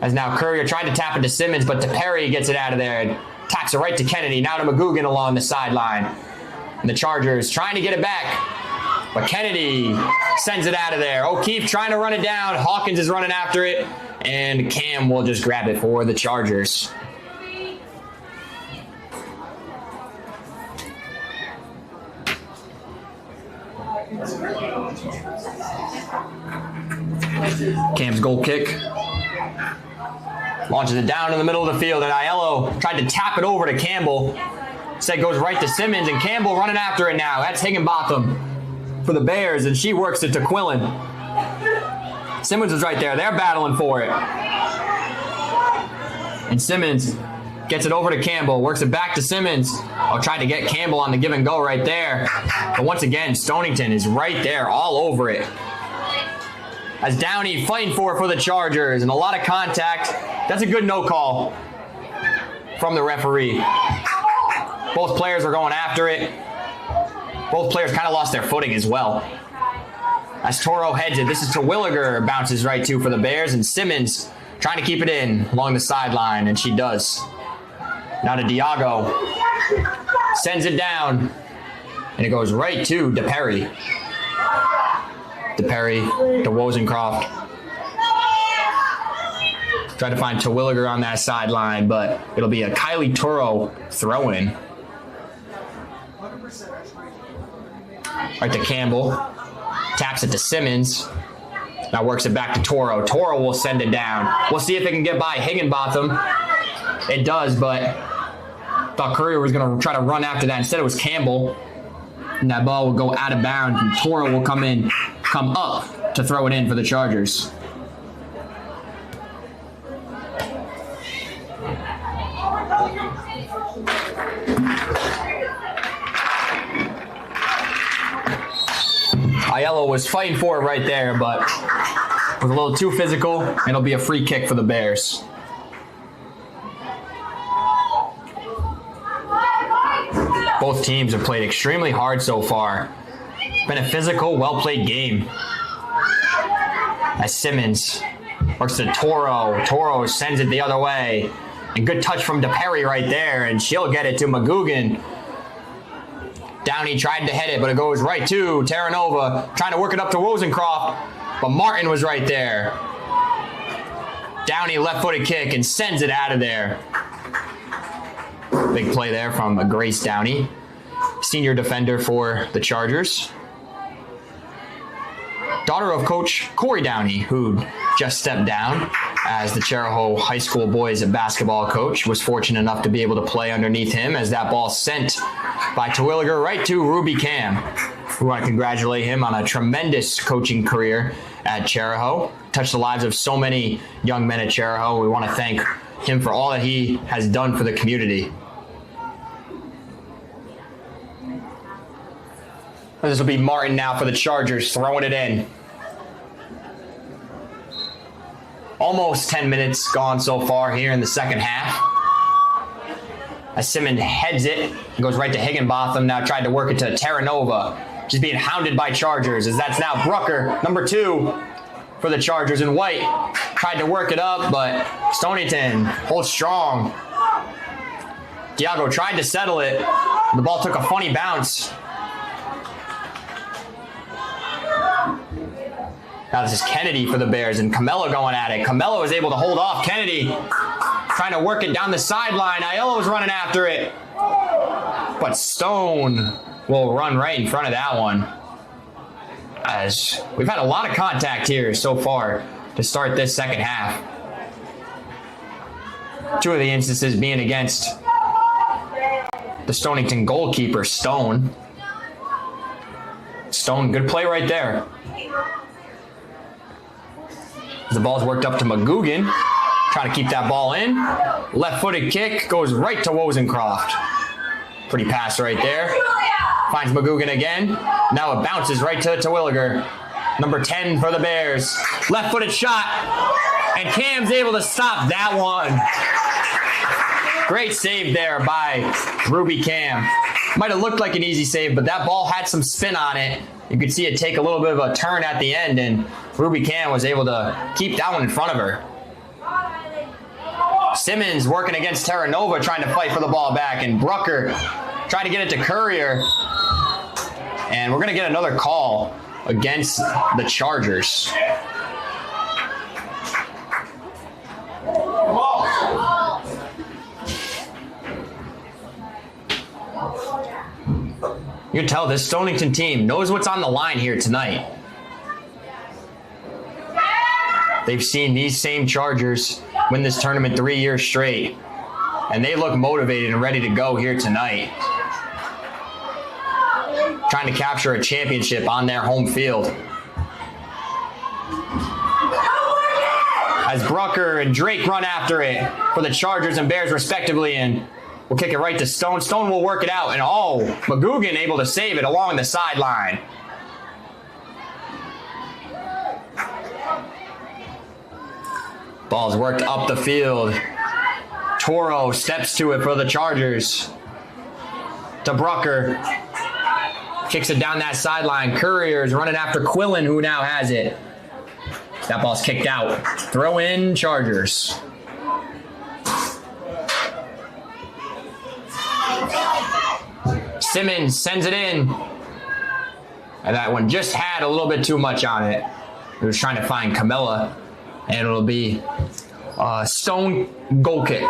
As now Courier tried to tap into Simmons, but DePerry gets it out of there and taps it right to Kennedy. Now to McGugan along the sideline. And the Chargers trying to get it back. But Kennedy sends it out of there. O'Keefe trying to run it down. Hawkins is running after it. And Cam will just grab it for the Chargers. Cam's goal kick. Launches it down in the middle of the field, and Aiello tried to tap it over to Campbell. Instead goes right to Simmons, and Campbell running after it now. That's Higginbotham for the Bears, and she works it to Quillen. Simmons was right there. They're battling for it. And Simmons gets it over to Campbell, works it back to Simmons. Oh, tried to get Campbell on the give and go right there. But once again, Stonington is right there, all over it. As Downey fighting for the Chargers, and a lot of contact. That's a good no call from the referee. Both players are going after it. Both players kind of lost their footing as well. As Toro heads it, this is Terwilliger, bounces right to for the Bears, and Simmons trying to keep it in along the sideline, and she does. Now to Diago. Sends it down, and it goes right to DePerry. DePerry to Wozencroft. Try to find Terwilliger on that sideline, but it'll be a Kylie Toro throw-in. Right to Campbell. Taps it to Simmons. Now works it back to Toro. Toro will send it down. We'll see if it can get by Higginbotham. It does, but thought Courier was going to try to run after that. Instead, it was Campbell. And that ball will go out of bounds, and Toro will come up to throw it in for the Chargers. Aiello was fighting for it right there, but was a little too physical, and it'll be a free kick for the Bears. Both teams have played extremely hard so far. Been a physical, well-played game. As Simmons works to Toro. Toro sends it the other way. And good touch from DePerry right there, and she'll get it to McGugan. Downey tried to head it, but it goes right to Terranova, trying to work it up to Wozencroft, but Martin was right there. Downey left-footed kick and sends it out of there. Big play there from Grace Downey, senior defender for the Chargers. Daughter of Coach Corey Downey, who just stepped down as the Chariho High School boys basketball coach. Was fortunate enough to be able to play underneath him as that ball sent by Terwilliger right to Ruby Cam. We want to congratulate him on a tremendous coaching career at Chariho. Touched the lives of so many young men at Chariho. We want to thank him for all that he has done for the community. This will be Martin now for the Chargers, throwing it in. Almost 10 minutes gone so far here in the second half. As Simmons heads it, goes right to Higginbotham. Now tried to work it to Terranova. She's being hounded by Chargers, as that's now Brucker, number 2 for the Chargers in white. Tried to work it up, but Stonington holds strong. Diago tried to settle it. The ball took a funny bounce. Now this is Kennedy for the Bears, and Camello going at it. Camello is able to hold off Kennedy, trying to work it down the sideline. Aiello was running after it, but Stone will run right in front of that one. As we've had a lot of contact here so far to start this second half. 2 of the instances being against the Stonington goalkeeper, Stone. Stone, good play right there. The ball's worked up to McGugan. Trying to keep that ball in. Left-footed kick goes right to Wozencroft. Pretty pass right there. Finds McGugan again. Now it bounces right to Terwilliger. Number 10 for the Bears. Left-footed shot. And Cam's able to stop that one. Great save there by Ruby Cam. Might have looked like an easy save, but that ball had some spin on it. You could see it take a little bit of a turn at the end, and Ruby Cam was able to keep that one in front of her. Simmons working against Terranova, trying to fight for the ball back, and Brucker trying to get it to Courier. And we're going to get another call against the Chargers. You can tell this Stonington team knows what's on the line here tonight. They've seen these same Chargers win this tournament 3 years straight, and they look motivated and ready to go here tonight. Trying to capture a championship on their home field. as Brucker and Drake run after it for the Chargers and Bears respectively, and we'll kick it right to Stone. Stone will work it out, and McGugan able to save it along the sideline. Ball's worked up the field. Toro steps to it for the Chargers. To Brucker. Kicks it down that sideline. Courier's running after Quillen, who now has it. That ball's kicked out. Throw in Chargers. Simmons sends it in. And that one just had a little bit too much on it. He was trying to find Camilla. And it'll be Stone goal kick.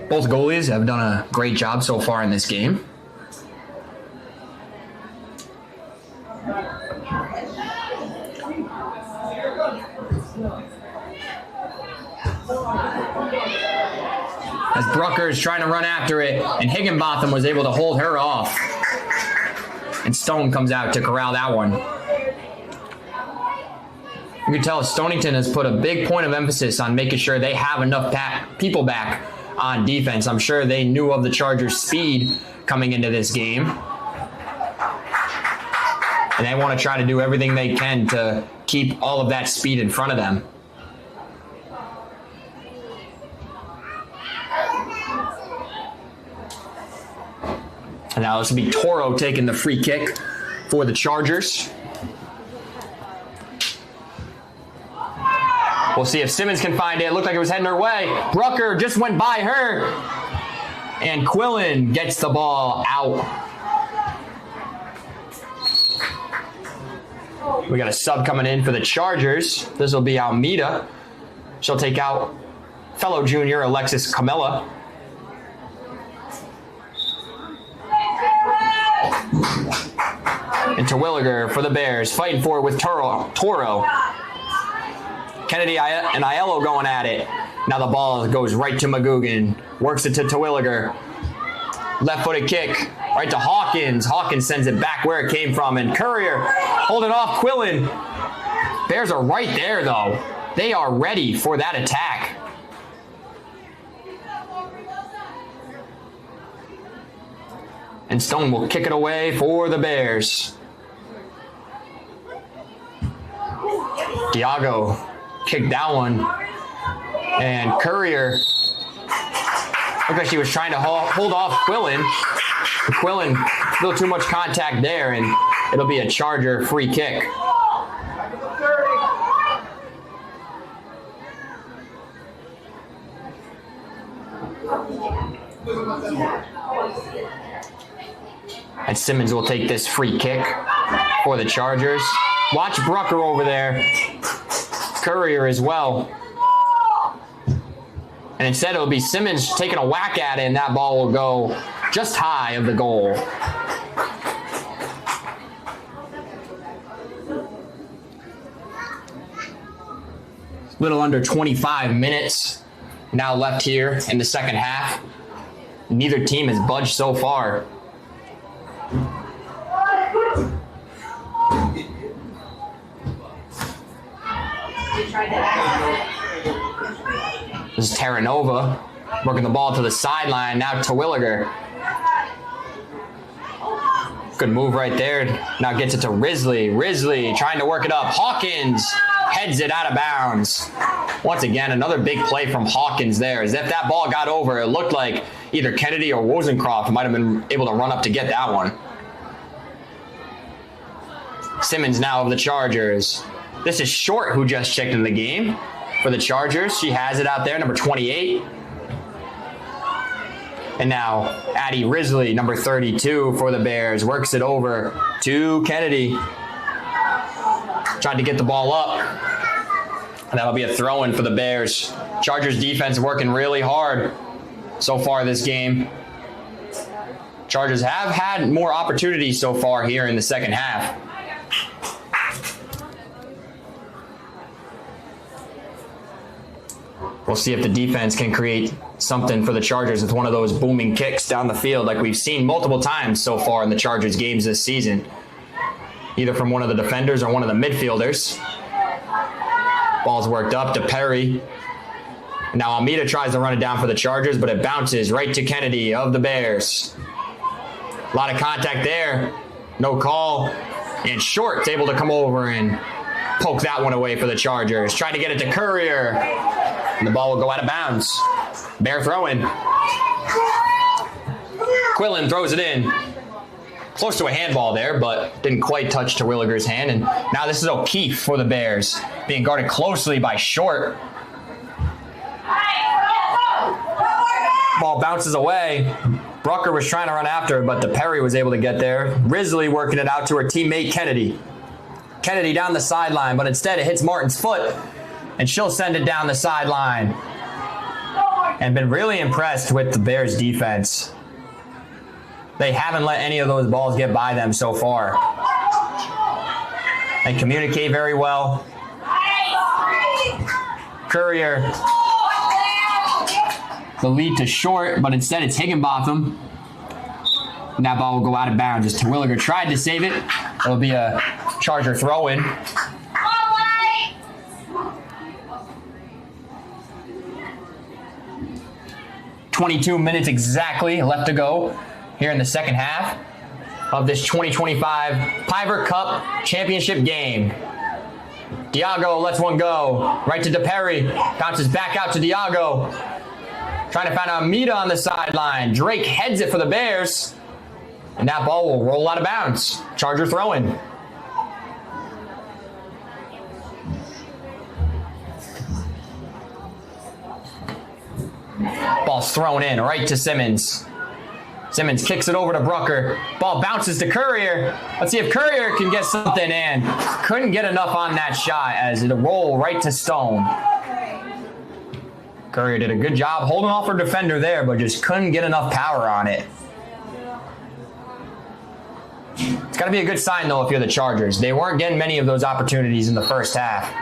Both goalies have done a great job so far in this game. As Brucker is trying to run after it, and Higginbotham was able to hold her off. And Stone comes out to corral that one. You can tell Stonington has put a big point of emphasis on making sure they have enough people back on defense. I'm sure they knew of the Chargers' speed coming into this game. And they want to try to do everything they can to keep all of that speed in front of them. And now this will be Toro taking the free kick for the Chargers. We'll see if Simmons can find it. Looked like it was heading her way. Brucker just went by her. And Quillen gets the ball out. We got a sub coming in for the Chargers. This will be Almeida. She'll take out fellow junior Alexis Camilla. And Terwilliger for the Bears, fighting for it with Toro. Kennedy and Aiello going at it. Now the ball goes right to McGugan. Works it to Terwilliger. Left-footed kick right to Hawkins. Hawkins sends it back where it came from. And Courier holding off Quillen. Bears are right there, though. They are ready for that attack. And Stone will kick it away for the Bears. Diago kicked that one. And Courier looked like she was trying to hold off Quillen. Quillen, a little too much contact there, and it'll be a Charger free kick. And Simmons will take this free kick for the Chargers. Watch Brucker over there. Courier as well. And instead it'll be Simmons taking a whack at it, and that ball will go just high of the goal. Little under 25 minutes now left here in the second half. Neither team has budged so far. This is Terranova working the ball to the sideline. Now Terwilliger. Good move right there. Now gets it to Risley. Risley trying to work it up. Hawkins heads it out of bounds. Once again, another big play from Hawkins there. As if that ball got over, it looked like either Kennedy or Wozencroft might have been able to run up to get that one. Simmons now of the Chargers. This is Short who just checked in the game for the Chargers. She has it out there, number 28. And now Addie Risley, number 32 for the Bears, works it over to Kennedy. Trying to get the ball up. And that'll be a throw-in for the Bears. Chargers defense working really hard so far this game. Chargers have had more opportunities so far here in the second half. We'll see if the defense can create something for the Chargers with one of those booming kicks down the field like we've seen multiple times so far in the Chargers games this season. Either from one of the defenders or one of the midfielders. Ball's worked up to Perry. Now Almeida tries to run it down for the Chargers, but it bounces right to Kennedy of the Bears. A lot of contact there. No call. And Short's able to come over and poke that one away for the Chargers. Trying to get it to Courier. And the ball will go out of bounds. Bear throwing. Quillen throws it in. Close to a handball there, but didn't quite touch Terwilliger's hand. And now this is O'Keefe for the Bears, being guarded closely by Short. Ball bounces away. Brucker was trying to run after it, but the Perry was able to get there. Risley working it out to her teammate Kennedy. Kennedy down the sideline, but instead it hits Martin's foot, and she'll send it down the sideline. And been really impressed with the Bears defense. They haven't let any of those balls get by them so far. They communicate very well. Courier, the lead to Short, but instead it's Higginbotham. And that ball will go out of bounds as Terwilliger tried to save it. It'll be a Charger throw-in. .22 minutes exactly left to go here in the second half of this 2025 Piver Cup Championship game. Diago lets one go. Right to DePerry. Bounces back out to Diago. Trying to find Almeida on the sideline. Drake heads it for the Bears. And that ball will roll out of bounds. Charger throw-in. Ball's thrown in right to Simmons. Simmons kicks it over to Brucker. Ball bounces to Courier. Let's see if Courier can get something in. Couldn't get enough on that shot as it'll roll right to Stone. Courier did a good job holding off her defender there, but just couldn't get enough power on it. It's got to be a good sign, though, if you're the Chargers. They weren't getting many of those opportunities in the first half.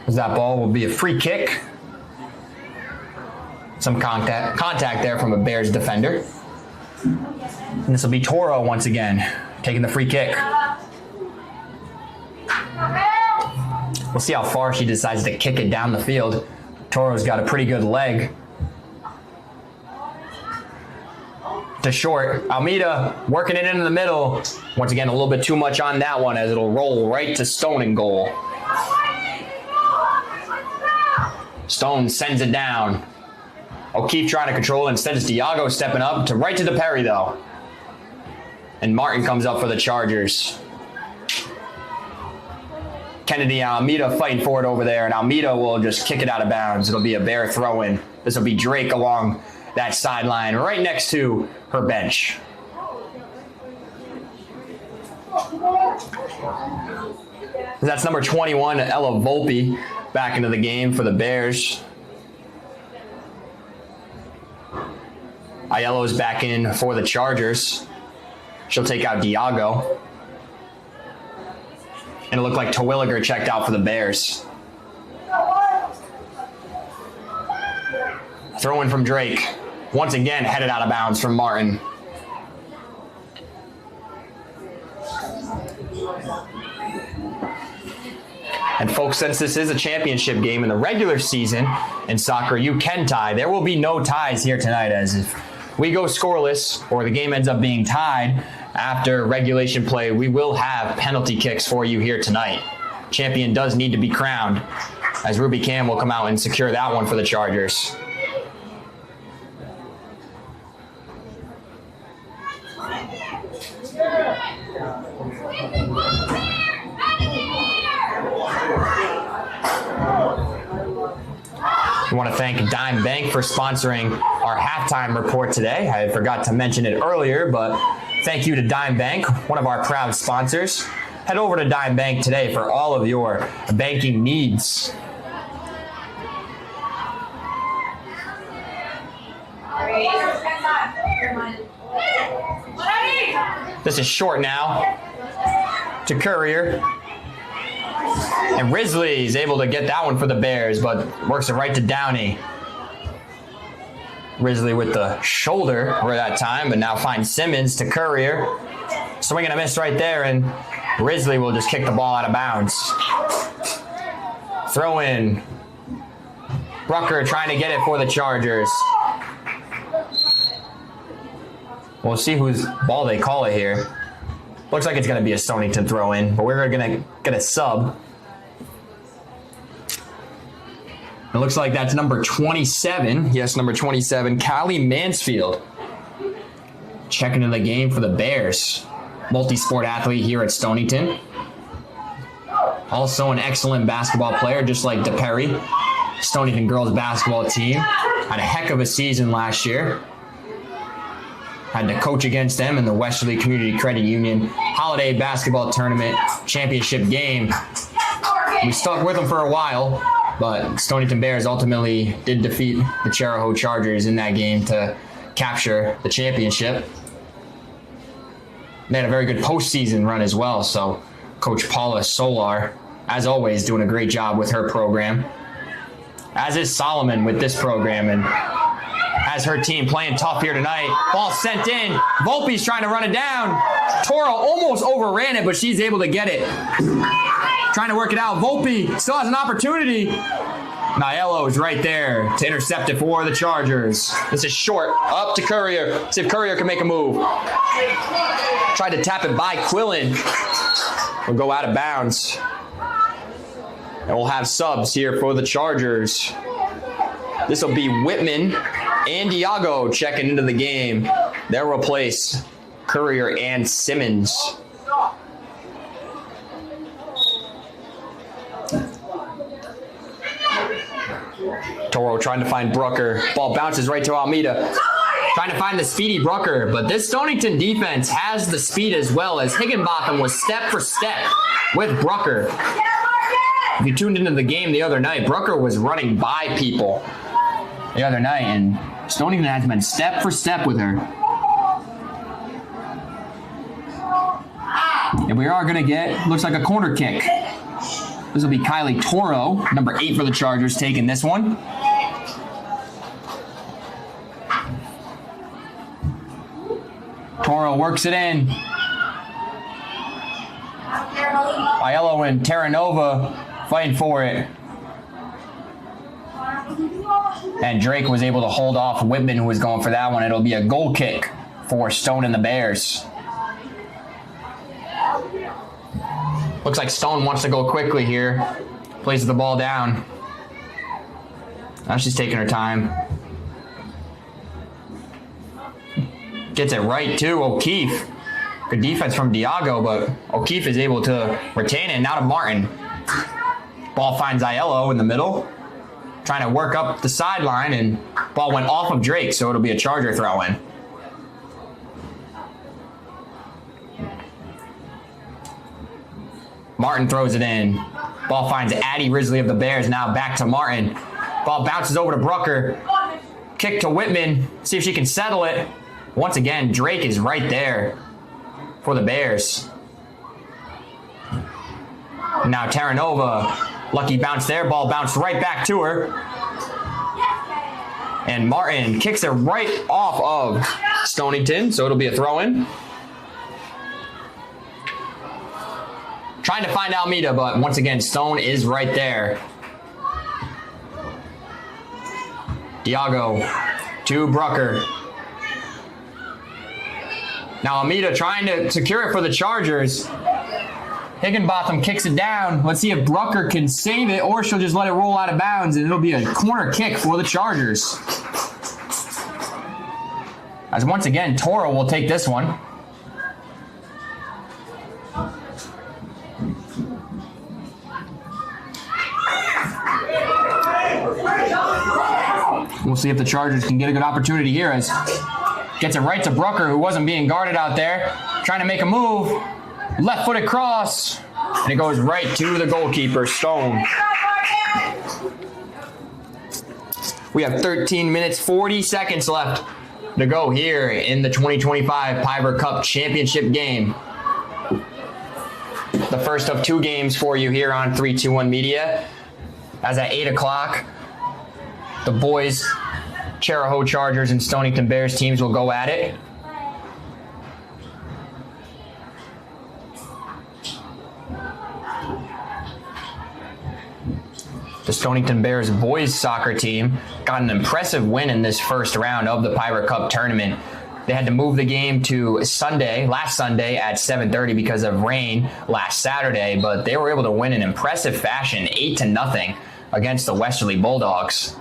As that ball will be a free kick. Some contact there from a Bears defender. And this will be Toro once again, taking the free kick. We'll see how far she decides to kick it down the field. Toro's got a pretty good leg. To Short. Almeida working it into the middle. Once again, a little bit too much on that one as it'll roll right to Stone in goal. Stone sends it down. O'Keefe trying to control it. Instead, it's Diago stepping up to right to DePerry, though. And Martin comes up for the Chargers. Kennedy and Almeida fighting for it over there, and Almeida will just kick it out of bounds. It'll be a Bear throw-in. This will be Drake along that sideline right next to her bench. That's number 21, Ella Volpe, back into the game for the Bears. Aiello's back in for the Chargers. She'll take out Diago. And it looked like Terwilliger checked out for the Bears. Throw in from Drake. Once again, headed out of bounds from Martin. And folks, since this is a championship game in the regular season in soccer, you can tie. There will be no ties here tonight, as if we go scoreless or the game ends up being tied after regulation play, we will have penalty kicks for you here tonight. Champion does need to be crowned, as Ruby Cam will come out and secure that one for the Chargers. I want to thank Dime Bank for sponsoring our halftime report today. I forgot to mention it earlier, but thank you to Dime Bank, one of our proud sponsors. Head over to Dime Bank today for all of your banking needs. This is Short now to Courier. And Risley's able to get that one for the Bears, but works it right to Downey. Risley with the shoulder for that time, but now finds Simmons to Courier. Swing and a miss right there, and Risley will just kick the ball out of bounds. Throw in. Brucker trying to get it for the Chargers. We'll see whose ball they call it here. Looks like it's going to be a Stonington throw in, but we're going to get a sub. It looks like that's number 27. Yes, number 27, Callie Mansfield. Checking in the game for the Bears. Multi-sport athlete here at Stonington. Also an excellent basketball player, just like DePerry. Stonington girls basketball team. Had a heck of a season last year. Had to coach against them in the Westerly Community Credit Union Holiday Basketball Tournament Championship game. We stuck with them for a while, but Stonington Bears ultimately did defeat the Chariho Chargers in that game to capture the championship. They had a very good postseason run as well, so Coach Paula Solar, as always, doing a great job with her program. As is Solomon with this program, and has her team playing tough here tonight. Ball sent in. Volpe's trying to run it down. Toro almost overran it, but she's able to get it. Trying to work it out. Volpe still has an opportunity. Niello is right there to intercept it for the Chargers. This is short. Up to Courier. See if Courier can make a move. Tried to tap it by Quillen. Will go out of bounds. And we'll have subs here for the Chargers. This will be Whitman and Diago checking into the game. They'll replace Courier and Simmons. Toro trying to find Brucker. Ball bounces right to Almeida. Trying to find the speedy Brucker, but this Stonington defense has the speed as well, as Higginbotham was step for step with Brucker. If you tuned into the game the other night, Brucker was running by people the other night, and Stonington has been step for step with her. And we are going to get, looks like a corner kick. This will be Kylie Toro, number 8 for the Chargers, taking this one. Toro works it in. Aiello and Terranova fighting for it. And Drake was able to hold off Whitman, who was going for that one. It'll be a goal kick for Stone and the Bears. Looks like Stone wants to go quickly here. Places the ball down. Now she's taking her time. Gets it right to O'Keefe. Good defense from Diago, but O'Keefe is able to retain it. Now to Martin. Ball finds Aiello in the middle. Trying to work up the sideline, and ball went off of Drake, so it'll be a Charger throw in. Martin throws it in. Ball finds Addie Risley of the Bears. Now back to Martin. Ball bounces over to Brucker. Kick to Whitman. See if she can settle it. Once again, Drake is right there for the Bears. Now Terranova. Lucky bounce there. Ball bounced right back to her. And Martin kicks it right off of Stonington, so it'll be a throw-in. Trying to find Almeida, but once again, Stone is right there. Diago to Brucker. Now Almeida trying to secure it for the Chargers. Higginbotham kicks it down. Let's see if Brucker can save it, or she'll just let it roll out of bounds, and it'll be a corner kick for the Chargers. As once again, Toro will take this one. We'll see if the Chargers can get a good opportunity here, as gets it right to Brucker, who wasn't being guarded out there. Trying to make a move. Left-footed cross. And it goes right to the goalkeeper, Stone. We have 13 minutes, 40 seconds left to go here in the 2025 Piver Cup Championship game. The first of 2 games for you here on 321 Media. As at 8 o'clock, the boys, Chariho Chargers and Stonington Bears teams will go at it. The Stonington Bears boys soccer team got an impressive win in this first round of the Piver Cup tournament. They had to move the game to last Sunday at 7:30 because of rain last Saturday, but they were able to win in impressive fashion, 8-0 against the Westerly Bulldogs.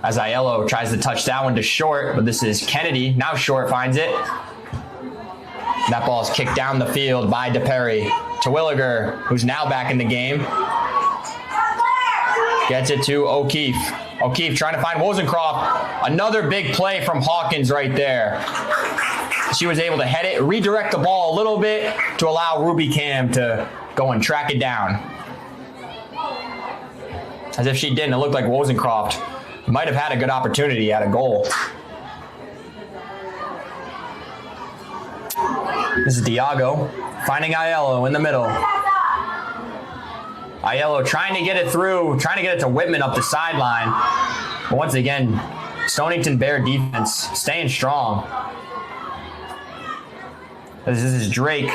As Aiello tries to touch that one to short, but this is Kennedy. Now Short finds it. That ball is kicked down the field by DePerry to Williger, who's now back in the game. Gets it to O'Keefe. O'Keefe trying to find Wozencroft. Another big play from Hawkins right there. She was able to head it, redirect the ball a little bit to allow Ruby Cam to go and track it down. As if she didn't, it looked like Wozencroft might have had a good opportunity at a goal. This is Diago finding Aiello in the middle. Aiello trying to get it through, trying to get it to Whitman up the sideline. But once again, Stonington Bear defense staying strong. This is Drake.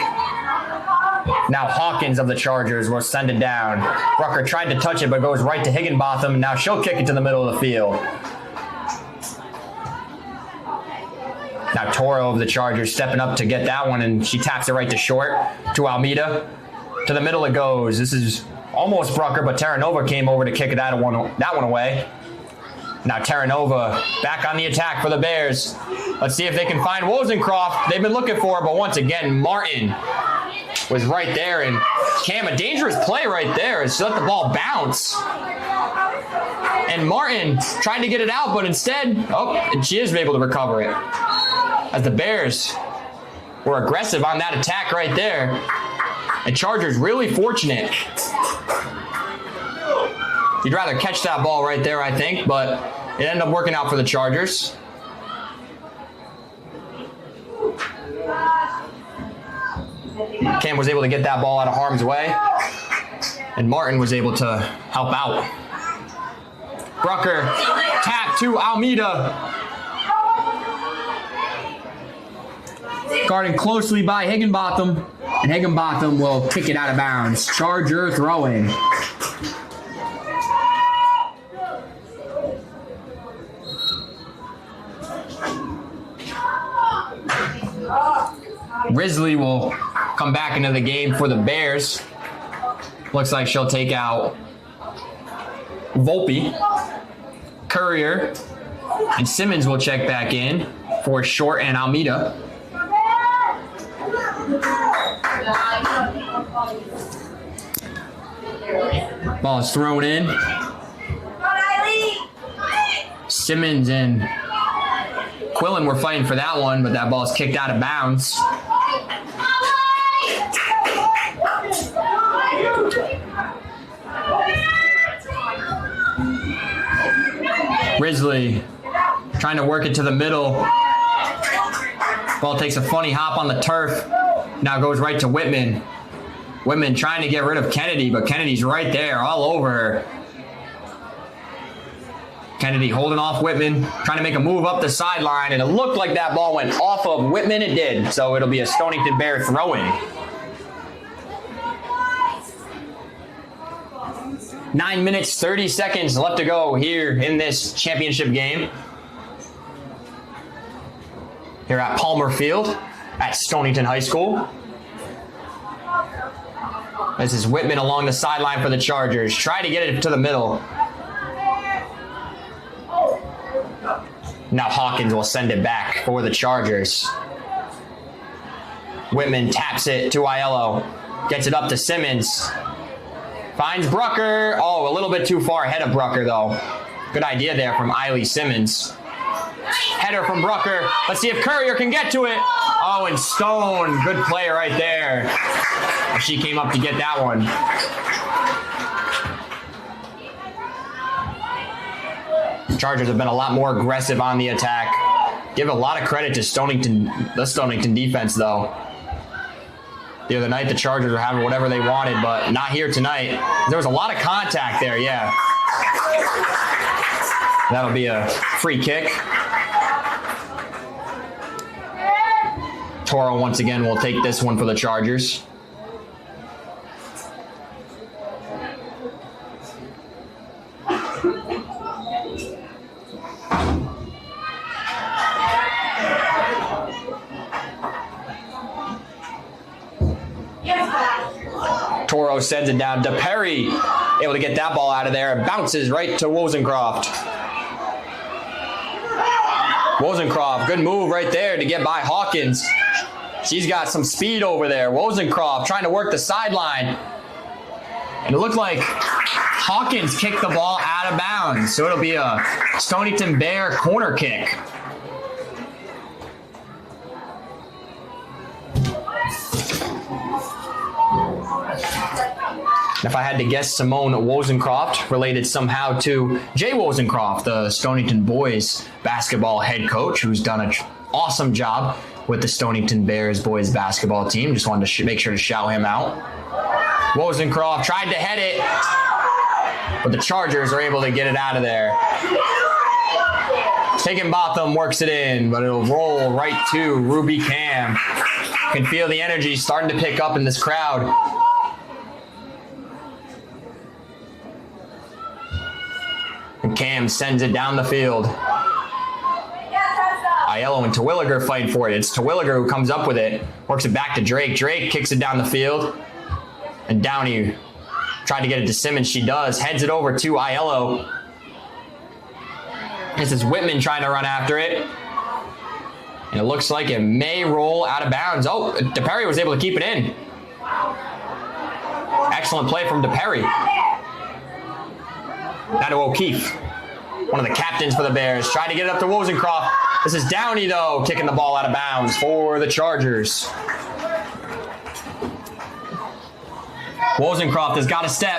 Now Hawkins of the Chargers will send it down. Brucker tried to touch it, but goes right to Higginbotham. Now she'll kick it to the middle of the field. Now Toro of the Chargers stepping up to get that one, and she taps it right to short to Almeida. To the middle it goes. This is almost Brucker, but Terranova came over to kick that one away. Now Terranova back on the attack for the Bears. Let's see if they can find Wozencroft. They've been looking for her, but once again, Martin was right there. And Cam, a dangerous play right there as she let the ball bounce. And Martin trying to get it out, but instead, and she is able to recover it. As the Bears were aggressive on that attack right there. The Chargers really fortunate. You'd rather catch that ball right there, I think, but it ended up working out for the Chargers. Cam was able to get that ball out of harm's way, and Martin was able to help out. Brucker, tap to Almeida. Guarded closely by Higginbotham, and Higginbotham will kick it out of bounds. Charger throwing. Risley will come back into the game for the Bears. Looks like she'll take out Volpe, Courier, and Simmons will check back in for Short and Almeida. Ball is thrown in. Simmons and Quillen were fighting for that one, but that ball is kicked out of bounds. Risley trying to work it to the middle. Ball takes a funny hop on the turf. Now goes right to Whitman. Whitman trying to get rid of Kennedy, but Kennedy's right there, all over her. Kennedy holding off Whitman, trying to make a move up the sideline, and it looked like that ball went off of Whitman. It did, so it'll be a Stonington Bear throw-in. 9 minutes, 30 seconds left to go here in this championship game. Here at Palmer Field at Stonington High School. This is Whitman along the sideline for the Chargers. Try to get it to the middle. Now Hawkins will send it back for the Chargers. Whitman taps it to Aiello. Gets it up to Simmons. Finds Brucker. Oh, a little bit too far ahead of Brucker, though. Good idea there from Eiley Simmons. Header from Brucker. Let's see if Courier can get to it. Oh, and Stone. Good play right there. She came up to get that one. Chargers have been a lot more aggressive on the attack. Give a lot of credit to the Stonington defense, though. The other night, the Chargers were having whatever they wanted, but not here tonight. There was a lot of contact there, yeah. That'll be a free kick. Toro once again will take this one for the Chargers. Toro sends it down. DePerry able to get that ball out of there. It bounces right to Wozencroft. Wozencroft, good move right there to get by Hawkins. She's got some speed over there. Wozencroft trying to work the sideline. And it looked like Hawkins kicked the ball out of bounds. So it'll be a Stonington Bear corner kick. If I had to guess, Simone Wozencroft related somehow to Jay Wozencroft, the Stonington boys basketball head coach, who's done an awesome job with the Stonington Bears boys basketball team. Just wanted to make sure to shout him out. Wozencroft tried to head it, but the Chargers are able to get it out of there. Higginbotham works it in, but it'll roll right to Ruby Cam. Can feel the energy starting to pick up in this crowd. And Cam sends it down the field. Aiello and Terwilliger fight for it. It's Terwilliger who comes up with it. Works it back to Drake. Drake kicks it down the field. And Downey tried to get it to Simmons. She does. Heads it over to Aiello. This is Whitman trying to run after it. And it looks like it may roll out of bounds. Oh, DePerry was able to keep it in. Excellent play from DePerry. Now to O'Keefe, one of the captains for the Bears. Trying to get it up to Wozencroft. This is Downey, though, kicking the ball out of bounds for the Chargers. Wozencroft has got a step.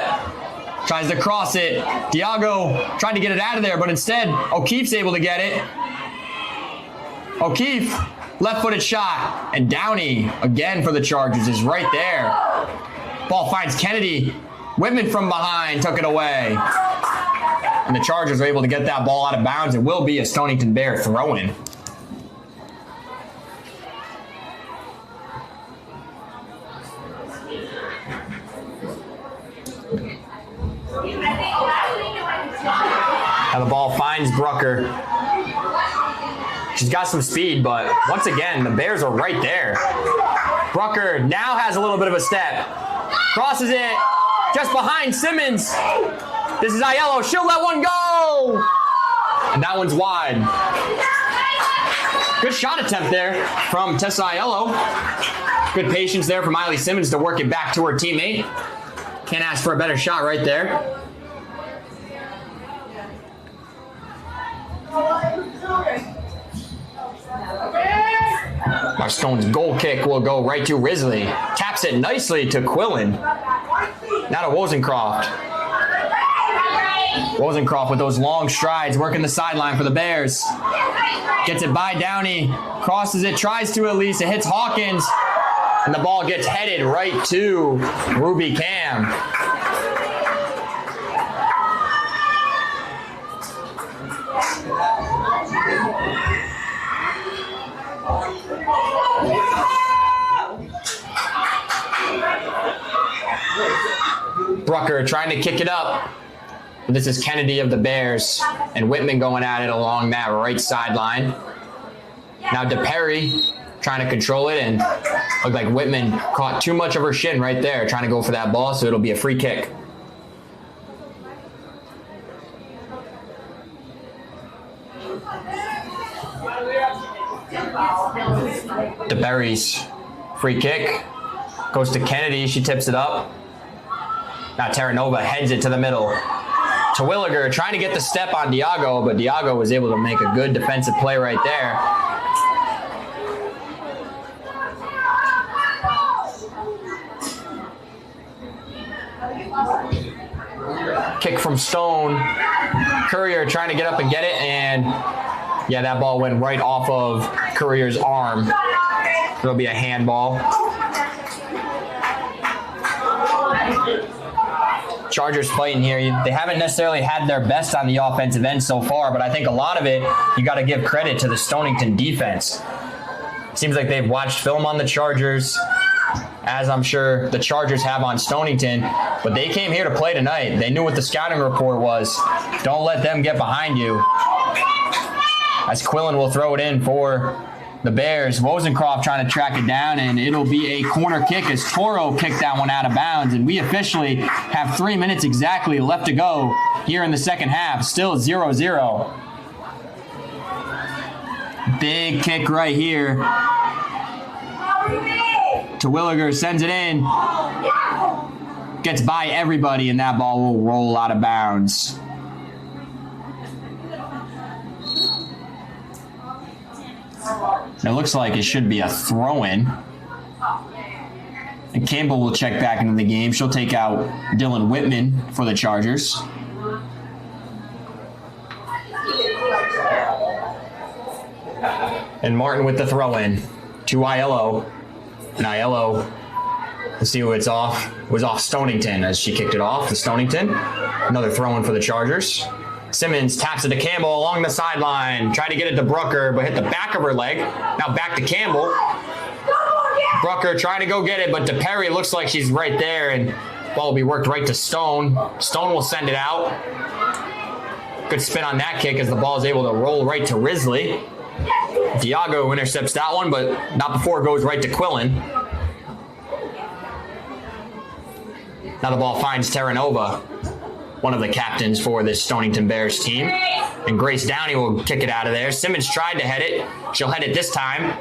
Tries to cross it. Diago tried to get it out of there, but instead, O'Keefe's able to get it. O'Keefe, left-footed shot. And Downey, again for the Chargers, is right there. Ball finds Kennedy. Whitman from behind took it away. And the Chargers are able to get that ball out of bounds. It will be a Stonington Bear throw-in. Now the ball finds Brucker. She's got some speed, but once again, the Bears are right there. Brucker now has a little bit of a step. Crosses it just behind Simmons. This is Aiello. She'll let one go. And that one's wide. Good shot attempt there from Tessa Aiello. Good patience there from Miley Simmons to work it back to her teammate. Can't ask for a better shot right there. Our Stone's goal kick will go right to Risley. Taps it nicely to Quillen. Now to Wozencroft. Wozencroft with those long strides, working the sideline for the Bears. Gets it by Downey, crosses it, tries to at least, it hits Hawkins, and the ball gets headed right to Ruby Cam. Brucker trying to kick it up. This is Kennedy of the Bears, and Whitman going at it along that right sideline. Now DePerry trying to control it, and looked like Whitman caught too much of her shin right there, trying to go for that ball, so it'll be a free kick. DePerry's free kick goes to Kennedy. She tips it up. Now Terranova heads it to the middle. Terwilliger trying to get the step on Diago, but Diago was able to make a good defensive play right there. Kick from Stone. Courier trying to get up and get it, and yeah, that ball went right off of Courier's arm. It'll be a handball. Chargers fighting here. They haven't necessarily had their best on the offensive end so far, but I think a lot of it, you got to give credit to the Stonington defense. It seems like they've watched film on the Chargers, as I'm sure the Chargers have on Stonington, but they came here to play tonight. They knew what the scouting report was. Don't let them get behind you. As Quillen will throw it in for the Bears. Wozencroft trying to track it down, and it'll be a corner kick as Toro kicked that one out of bounds. And we officially have 3 minutes exactly left to go here in the second half. Still 0-0. Big kick right here. Terwilliger sends it in. Gets by everybody, and that ball will roll out of bounds. It looks like it should be a throw-in. And Campbell will check back into the game. She'll take out Dylan Whitman for the Chargers. And Martin with the throw-in to Aiello. And Aiello, let's see who it's off. It was off Stonington as she kicked it off to Stonington. Another throw-in for the Chargers. Simmons taps it to Campbell along the sideline. Tried to get it to Brucker, but hit the back of her leg. Now back to Campbell. Brucker trying to go get it, but DePerry looks like she's right there, and ball will be worked right to Stone. Stone will send it out. Good spin on that kick as the ball is able to roll right to Risley. Diago intercepts that one, but not before it goes right to Quillen. Now the ball finds Terranova, one of the captains for this Stonington Bears team. And Grace Downey will kick it out of there. Simmons tried to head it. She'll head it this time.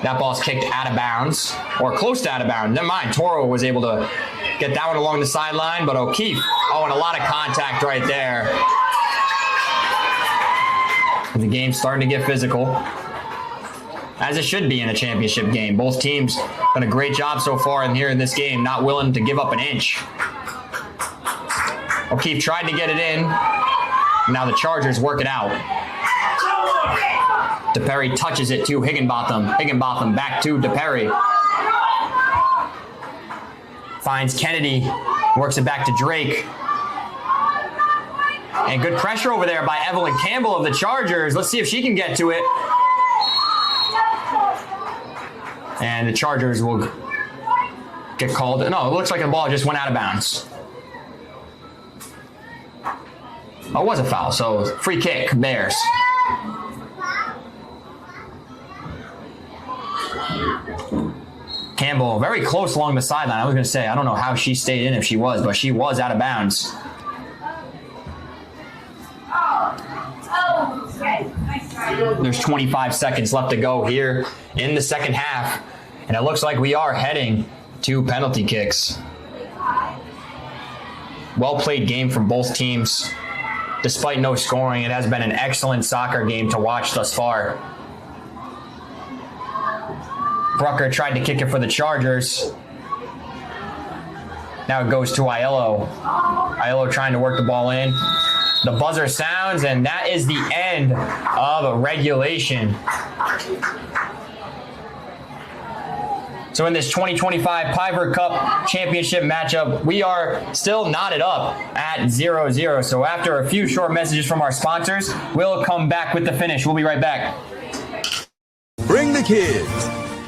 That ball's kicked out of bounds, or close to out of bounds. Never mind, Toro was able to get that one along the sideline, but O'Keefe, and a lot of contact right there. The game's starting to get physical, as it should be in a championship game. Both teams done a great job so far in this game, not willing to give up an inch. O'Keefe tried to get it in. Now the Chargers work it out. DePerry touches it to Higginbotham. Higginbotham back to DePerry. Finds Kennedy. Works it back to Drake. And good pressure over there by Evelyn Campbell of the Chargers. Let's see if she can get to it. And the Chargers will get called. No, it looks like the ball just went out of bounds. Oh, it was a foul, so free kick, Bears. Campbell, very close along the sideline. I was going to say, I don't know how she stayed in if she was, but she was out of bounds. There's 25 seconds left to go here in the second half, and it looks like we are heading to penalty kicks. Well played game from both teams. Despite no scoring, it has been an excellent soccer game to watch thus far. Brucker tried to kick it for the Chargers. Now it goes to Aiello. Aiello trying to work the ball in. The buzzer sounds, and that is the end of regulation. So in this 2025 Piver Cup Championship matchup, we are still knotted up at 0-0. So after a few short messages from our sponsors, we'll come back with the finish. We'll be right back. Bring the kids.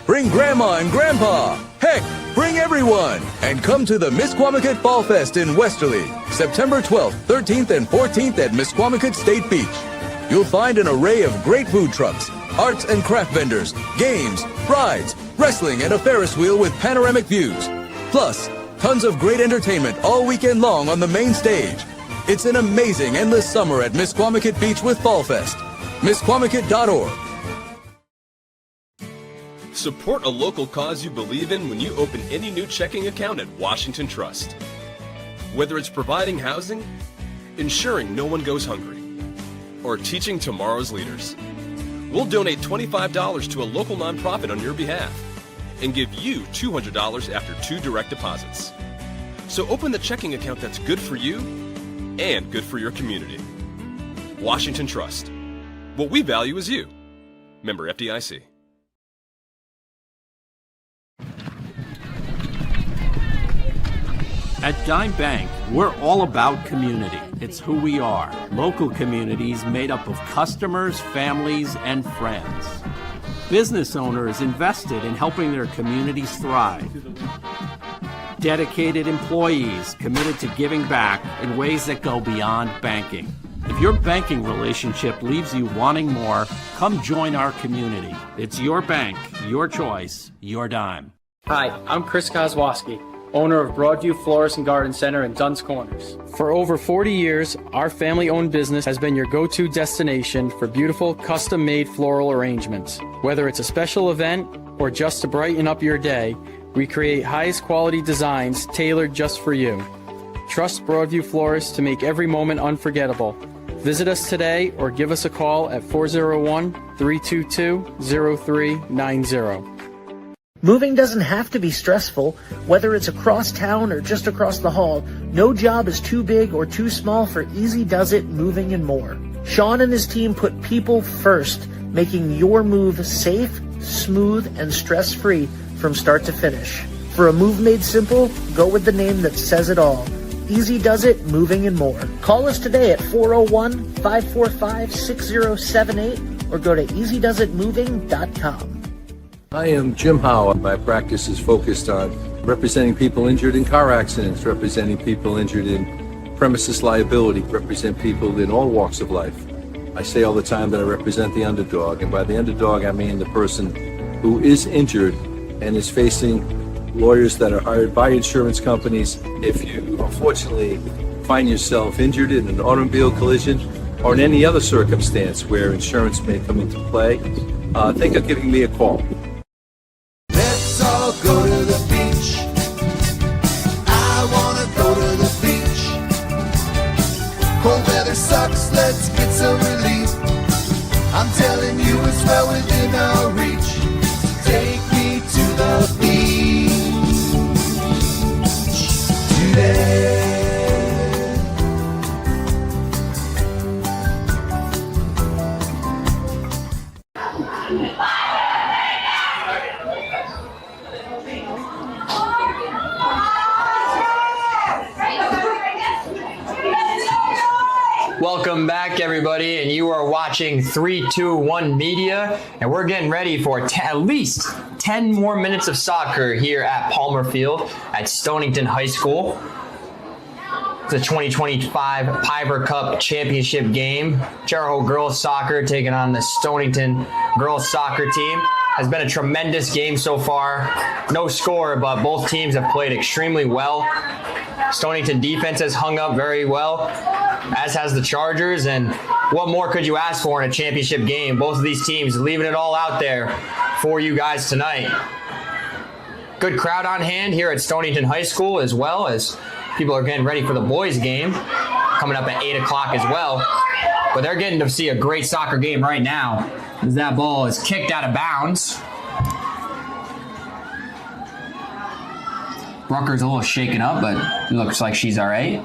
Bring Grandma and Grandpa. Heck, bring everyone. And come to the Misquamicut Fall Fest in Westerly, September 12th, 13th, and 14th at Misquamicut State Beach. You'll find an array of great food trucks, arts and craft vendors, games, rides, wrestling, and a Ferris wheel with panoramic views. Plus, tons of great entertainment all weekend long on the main stage. It's an amazing endless summer at Misquamicut Beach with Fall Fest. Misquamicut.org. Support a local cause you believe in when you open any new checking account at Washington Trust. Whether it's providing housing, ensuring no one goes hungry, or teaching tomorrow's leaders, we'll donate $25 to a local nonprofit on your behalf and give you $200 after 2 direct deposits. So open the checking account that's good for you and good for your community. Washington Trust. What we value is you. Member FDIC. At Dime Bank, we're all about community. It's who we are. Local communities made up of customers, families, and friends. Business owners invested in helping their communities thrive. Dedicated employees committed to giving back in ways that go beyond banking. If your banking relationship leaves you wanting more, come join our community. It's your bank, your choice, your dime. Hi, I'm Chris Kozłowski, owner of Broadview Florist and Garden Center in Duns Corners. For over 40 years, our family-owned business has been your go-to destination for beautiful, custom-made floral arrangements. Whether it's a special event or just to brighten up your day, we create highest quality designs tailored just for you. Trust Broadview Florists to make every moment unforgettable. Visit us today or give us a call at 401-322-0390. Moving doesn't have to be stressful. Whether it's across town or just across the hall, no job is too big or too small for Easy Does It Moving and More. Sean and his team put people first, making your move safe, smooth, and stress-free from start to finish. For a move made simple, go with the name that says it all. Easy Does It Moving and More. Call us today at 401-545-6078 or go to easydoesitmoving.com. I am Jim Howe. My practice is focused on representing people injured in car accidents, representing people injured in premises liability, represent people in all walks of life. I say all the time that I represent the underdog, and by the underdog I mean the person who is injured and is facing lawyers that are hired by insurance companies. If you unfortunately find yourself injured in an automobile collision or in any other circumstance where insurance may come into play, think of giving me a call. Let's all go to the beach. I wanna go to the beach. Cold weather sucks, let's get some relief. I'm telling you it's well within our reach. Take me to the beach today. Welcome back, everybody, and you are watching 321 Media, and we're getting ready for at least 10 more minutes of soccer here at Palmer Field at Stonington High School. It's a 2025 Piver Cup Championship game. Chariho girls soccer taking on the Stonington girls soccer team. Has been a tremendous game so far. No score, but both teams have played extremely well. Stonington defense has hung up very well, as has the Chargers, and what more could you ask for in a championship game? Both of these teams leaving it all out there for you guys tonight. Good crowd on hand here at Stonington High School, as well as people are getting ready for the boys game coming up at 8 o'clock as well. But they're getting to see a great soccer game right now as that ball is kicked out of bounds. Rucker's a little shaken up, but it looks like she's all right.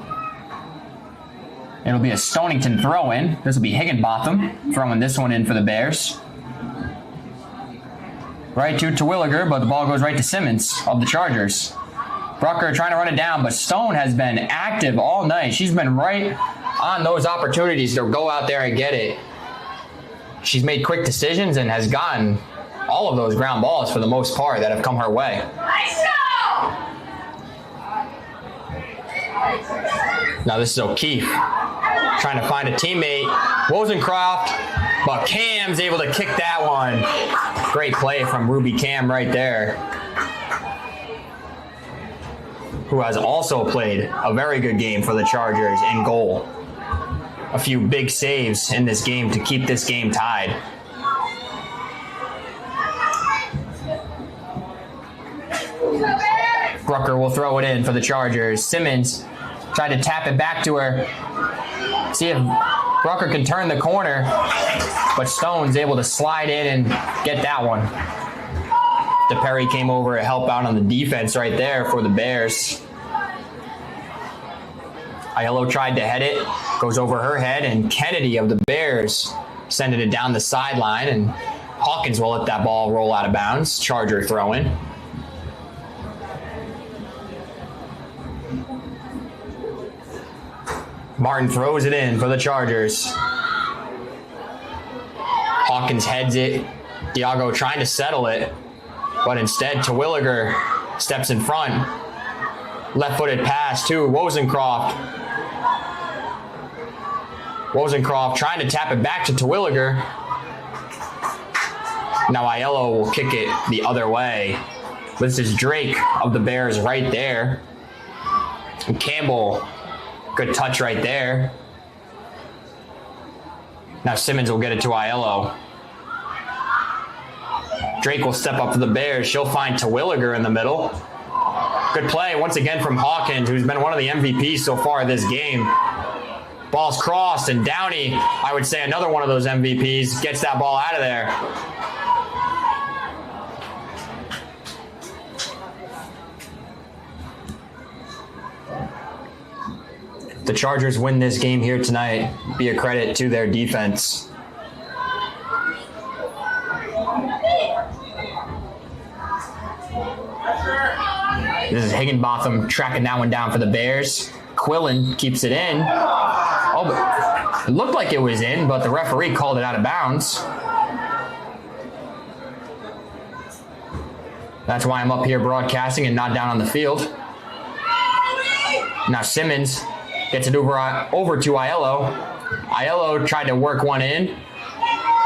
It'll be a Stonington throw-in. This will be Higginbotham throwing this one in for the Bears. Right to Terwilliger, but the ball goes right to Simmons of the Chargers. Rucker trying to run it down, but Stone has been active all night. She's been right on those opportunities to go out there and get it. She's made quick decisions and has gotten all of those ground balls for the most part that have come her way. Now this is O'Keefe trying to find a teammate. Wozencroft, but Cam's able to kick that one. Great play from Ruby Cam right there, who has also played a very good game for the Chargers in goal. A few big saves in this game to keep this game tied. Rucker will throw it in for the Chargers. Simmons tried to tap it back to her. See if Rucker can turn the corner, but Stone's able to slide in and get that one. DePerry came over to help out on the defense right there for the Bears. Aiello tried to head it, goes over her head, and Kennedy of the Bears sending it down the sideline, and Hawkins will let that ball roll out of bounds. Charger throw-in. Martin throws it in for the Chargers. Hawkins heads it. Diago trying to settle it, but instead Terwilliger steps in front. Left-footed pass to Wozencroft. Wozencroft trying to tap it back to Terwilliger. Now Aiello will kick it the other way. This is Drake of the Bears right there. And Campbell, good touch right there. Now Simmons will get it to Aiello. Drake will step up for the Bears. She'll find Terwilliger in the middle. Good play once again from Hawkins, who's been one of the MVPs so far this game. Ball's crossed, and Downey, I would say another one of those MVPs, gets that ball out of there. If the Chargers win this game here tonight, be a credit to their defense. This is Higginbotham tracking that one down for the Bears. Quillen keeps it in. Oh, but it looked like it was in, but the referee called it out of bounds. That's why I'm up here broadcasting and not down on the field. Now Simmons gets it over to Aiello. Aiello tried to work one in.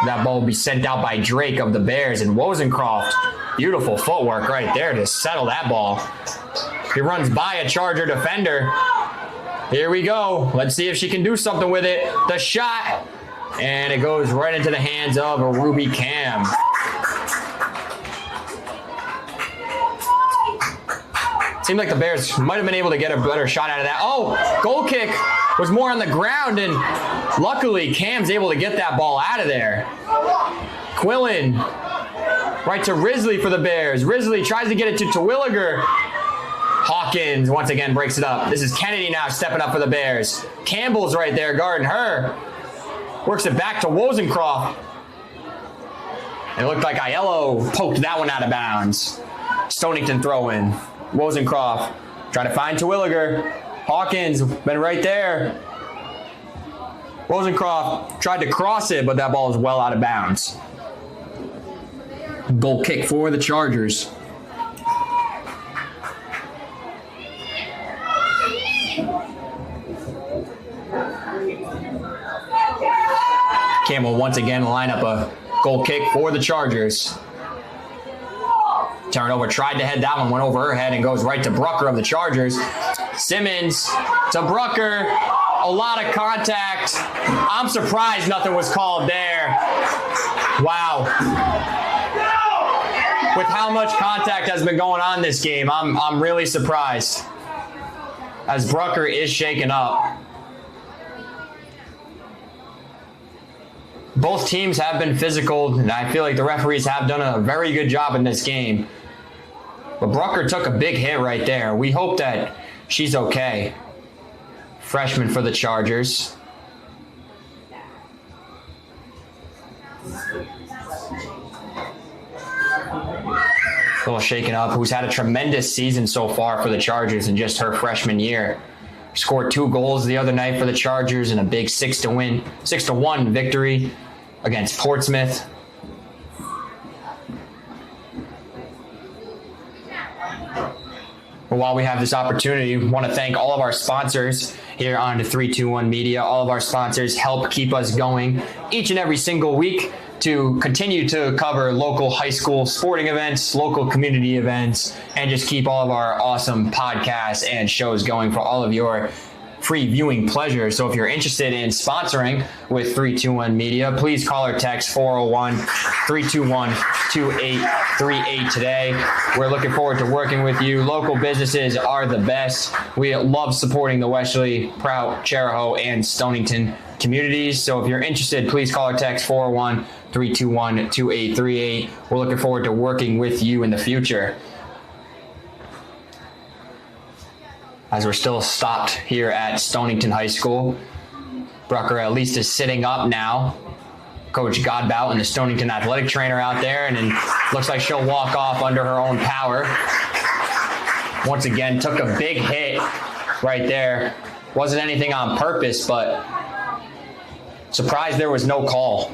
That ball will be sent out by Drake of the Bears, and Wozencroft. Beautiful footwork right there to settle that ball. He runs by a Charger defender. Here we go. Let's see if she can do something with it. The shot, and it goes right into the hands of a Ruby Cam. Seemed like the Bears might have been able to get a better shot out of that. Oh, goal kick was more on the ground, and luckily Cam's able to get that ball out of there. Quillen, right to Risley for the Bears. Risley tries to get it to Terwilliger. Hawkins once again breaks it up. This is Kennedy now stepping up for the Bears. Campbell's right there guarding her. Works it back to Wozencroft. It looked like Aiello poked that one out of bounds. Stonington throw in. Wozencroft trying to find Terwilliger. Hawkins been right there. Wozencroft tried to cross it, but that ball is well out of bounds. Goal kick for the Chargers. Campbell once again line up a goal kick for the Chargers. Turnover, tried to head that one, went over her head and goes right to Brucker of the Chargers. Simmons to Brucker. A lot of contact. I'm surprised nothing was called there. Wow. With how much contact has been going on this game, I'm really surprised. As Brucker is shaken up. Both teams have been physical, and I feel like the referees have done a very good job in this game. But Brucker took a big hit right there. We hope that she's okay. Freshman for the Chargers. A little shaken up, who's had a tremendous season so far for the Chargers in just her freshman year. Scored 2 goals the other night for the Chargers in a big 6-1 victory against Portsmouth. But while we have this opportunity, we want to thank all of our sponsors here on the 321 Media. All of our sponsors help keep us going each and every single week to continue to cover local high school sporting events, local community events, and just keep all of our awesome podcasts and shows going for all of your free viewing pleasure. So if you're interested in sponsoring with 321 Media, please call or text 401-321-2838 today. We're looking forward to working with you. Local businesses are the best. We love supporting the Westerly, Prout, Chariho, and Stonington communities. So if you're interested, please call or text 401-321-2838. We're looking forward to working with you in the future. As we're still stopped here at Stonington High School. Brucker at least is sitting up now. Coach Godbout and the Stonington athletic trainer out there, and then looks like she'll walk off under her own power. Once again, took a big hit right there. Wasn't anything on purpose, but surprised there was no call.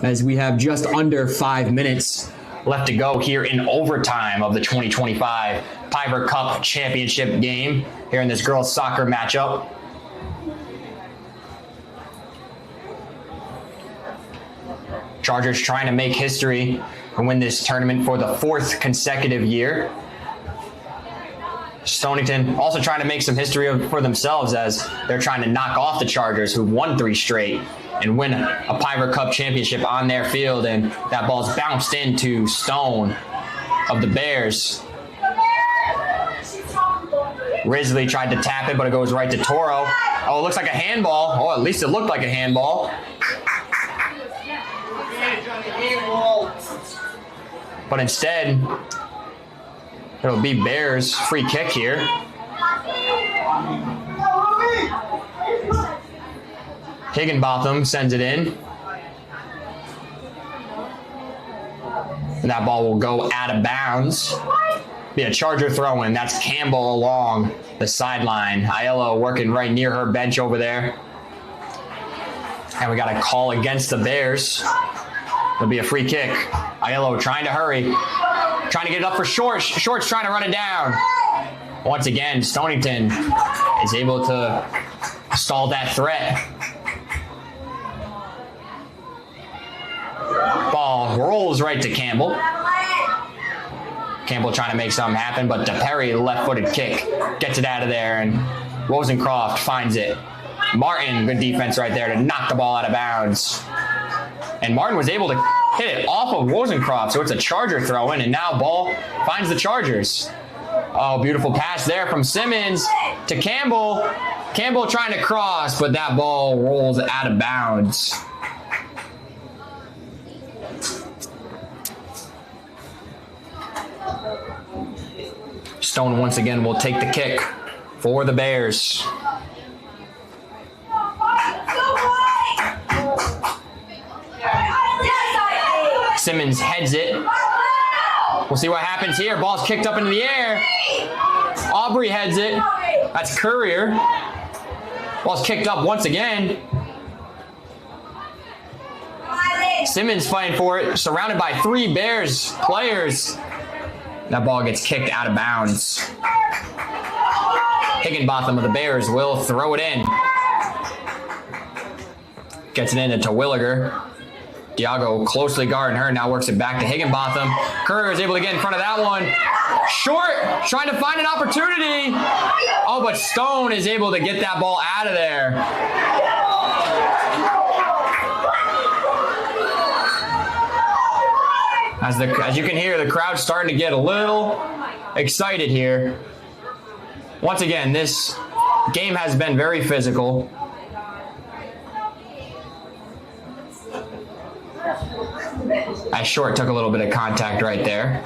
As we have just under 5 minutes left to go here in overtime of the 2025 Piver Cup Championship game here in this girls soccer matchup. Chargers trying to make history and win this tournament for the 4th consecutive year. Stonington also trying to make some history for themselves as they're trying to knock off the Chargers, who won 3 straight, and win a Piver Cup championship on their field. And that ball's bounced into Stone of the Bears. Risley tried to tap it, but it goes right to Toro. Oh, it looks like a handball. Oh, at least it looked like a handball. But instead, it'll be Bears free kick here. Higginbotham sends it in. And that ball will go out of bounds. Be a Charger throw-in. That's Campbell along the sideline. Aiello working right near her bench over there. And we got a call against the Bears. It'll be a free kick. Aiello trying to hurry. Trying to get it up for Shorts. Shorts trying to run it down. Once again, Stonington is able to stall that threat. Ball rolls right to Campbell. Campbell trying to make something happen, but DePerry, left-footed kick, gets it out of there, and Rosencroft finds it. Martin, good defense right there to knock the ball out of bounds. And Martin was able to hit it off of Rosencroft, so it's a Charger throw-in, and now ball finds the Chargers. Oh, beautiful pass there from Simmons to Campbell. Campbell trying to cross, but that ball rolls out of bounds. Stone once again will take the kick for the Bears. Simmons heads it. We'll see what happens here. Ball's kicked up into the air. Aubrey heads it. That's Courier. Ball's kicked up once again. Simmons fighting for it, surrounded by 3 Bears players. That ball gets kicked out of bounds. Higginbotham of the Bears will throw it in. Gets it in to Terwilliger. Diago closely guarding her, now works it back to Higginbotham. Courier is able to get in front of that one. Short, trying to find an opportunity. Oh, but Stone is able to get that ball out of there. As you can hear, the crowd's starting to get a little excited here. Once again, this game has been very physical. As Short took a little bit of contact right there.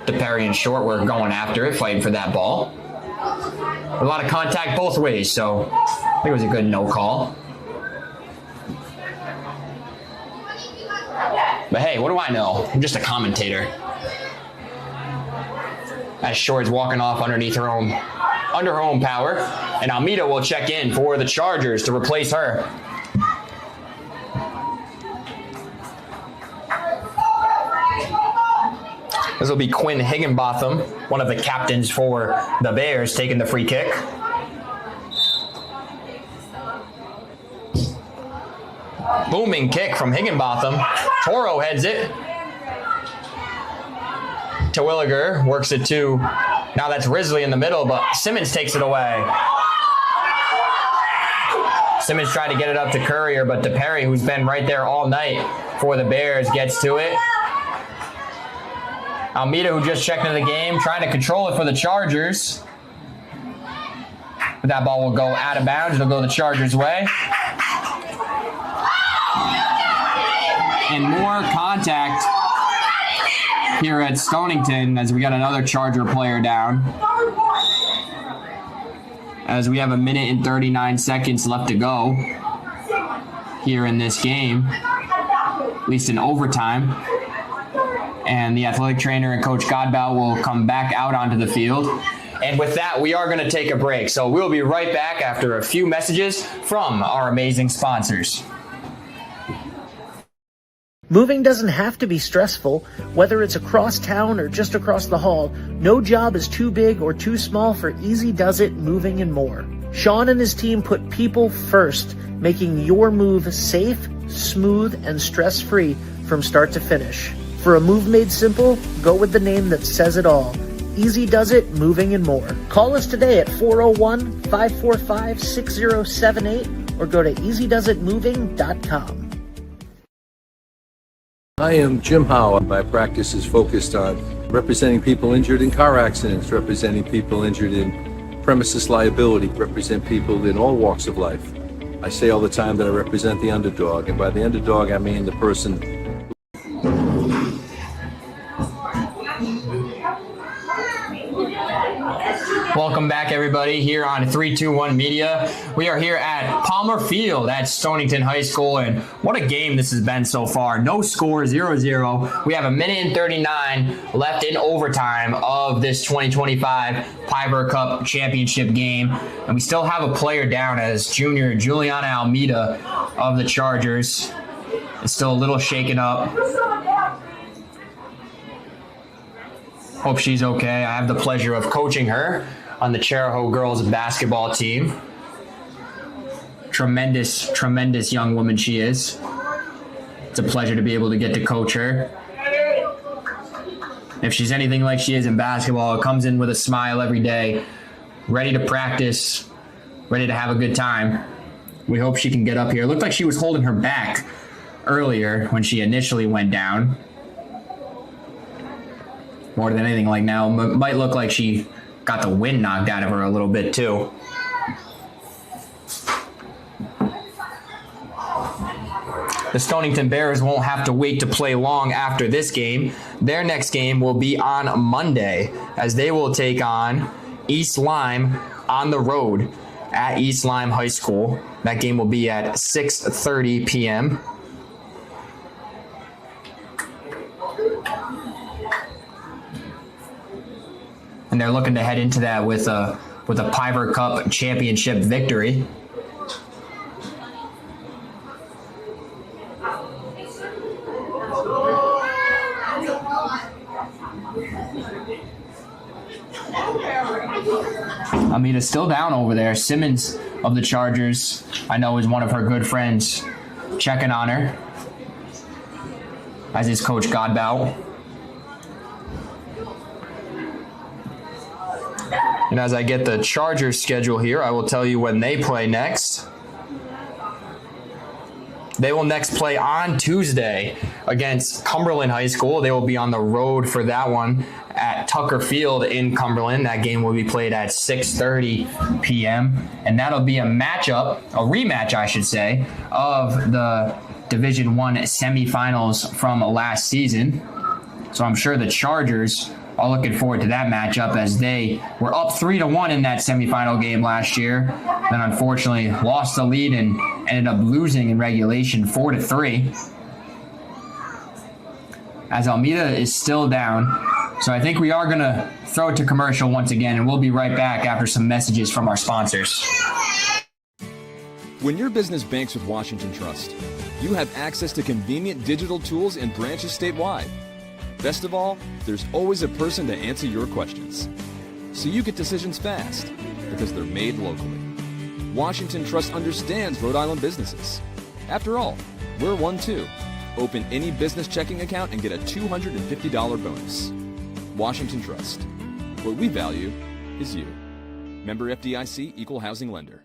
DePerry and Short were going after it, fighting for that ball. A lot of contact both ways, so I think it was a good no call. But hey, what do I know? I'm just a commentator. As Short's walking off underneath her own, under her own power, and Almeida will check in for the Chargers to replace her. This will be Quinn Higginbotham, one of the captains for the Bears, taking the free kick. Booming kick from Higginbotham. Toro heads it. Terwilliger works it to, now that's Risley in the middle, but Simmons takes it away. Simmons tried to get it up to Courier, but DePerry, who's been right there all night for the Bears, gets to it. Almeida, who just checked into the game, trying to control it for the Chargers. But that ball will go out of bounds. It'll go the Chargers' way. And more contact here at Stonington as we got another Charger player down. As we have 1 minute and 39 seconds left to go here in this game, at least in overtime. And the athletic trainer and Coach Godbout will come back out onto the field. And with that, we are going to take a break. So we'll be right back after a few messages from our amazing sponsors. Moving doesn't have to be stressful, whether it's across town or just across the hall. No job is too big or too small for Easy Does It Moving and More. Sean and his team put people first, making your move safe, smooth, and stress-free from start to finish. For a move made simple, go with the name that says it all. Easy Does It Moving and More. Call us today at 401-545-6078 or go to easydoesitmoving.com. I am Jim Howe. My practice is focused on representing people injured in car accidents, representing people injured in premises liability, represent people in all walks of life. I say all the time that I represent the underdog, and by the underdog I mean the person. Welcome back, everybody, here on 321 Media. We are here at Palmer Field at Stonington High School, and what a game this has been so far. No score, 0-0. We have 1:39 left in overtime of this 2025 Piver Cup Championship game, and we still have a player down as junior Juliana Almeida of the Chargers is still a little shaken up. Hope she's okay. I have the pleasure of coaching her on the Chariho girls basketball team. Tremendous, tremendous young woman she is. It's a pleasure to be able to get to coach her. If she's anything like she is in basketball, comes in with a smile every day, ready to practice, ready to have a good time. We hope she can get up here. It looked like she was holding her back earlier when she initially went down. More than anything, like now, might look like she got the wind knocked out of her a little bit too. The Stonington Bears won't have to wait to play long after this game. Their next game will be on Monday as they will take on East Lyme on the road at East Lyme High School. That game will be at 6:30 p.m. And they're looking to head into that with a Piver Cup championship victory. Amita's still down over there. Simmons of the Chargers, I know, is one of her good friends, checking on her, as is Coach Godbout. And as I get the Chargers schedule here, I will tell you when they play next. They will next play on Tuesday against Cumberland High School. They will be on the road for that one at Tucker Field in Cumberland. That game will be played at 6:30 p.m. And that'll be a rematch, I should say, of the Division I semifinals from last season. So I'm sure the Chargers are looking forward to that matchup, as they were up 3-1 in that semifinal game last year. Then unfortunately lost the lead and ended up losing in regulation 4-3. As Almeida is still down. So I think we are going to throw it to commercial once again, and we'll be right back after some messages from our sponsors. When your business banks with Washington Trust, you have access to convenient digital tools and branches statewide. Best of all, there's always a person to answer your questions. So you get decisions fast, because they're made locally. Washington Trust understands Rhode Island businesses. After all, we're one too. Open any business checking account and get a $250 bonus. Washington Trust. What we value is you. Member FDIC, Equal Housing Lender.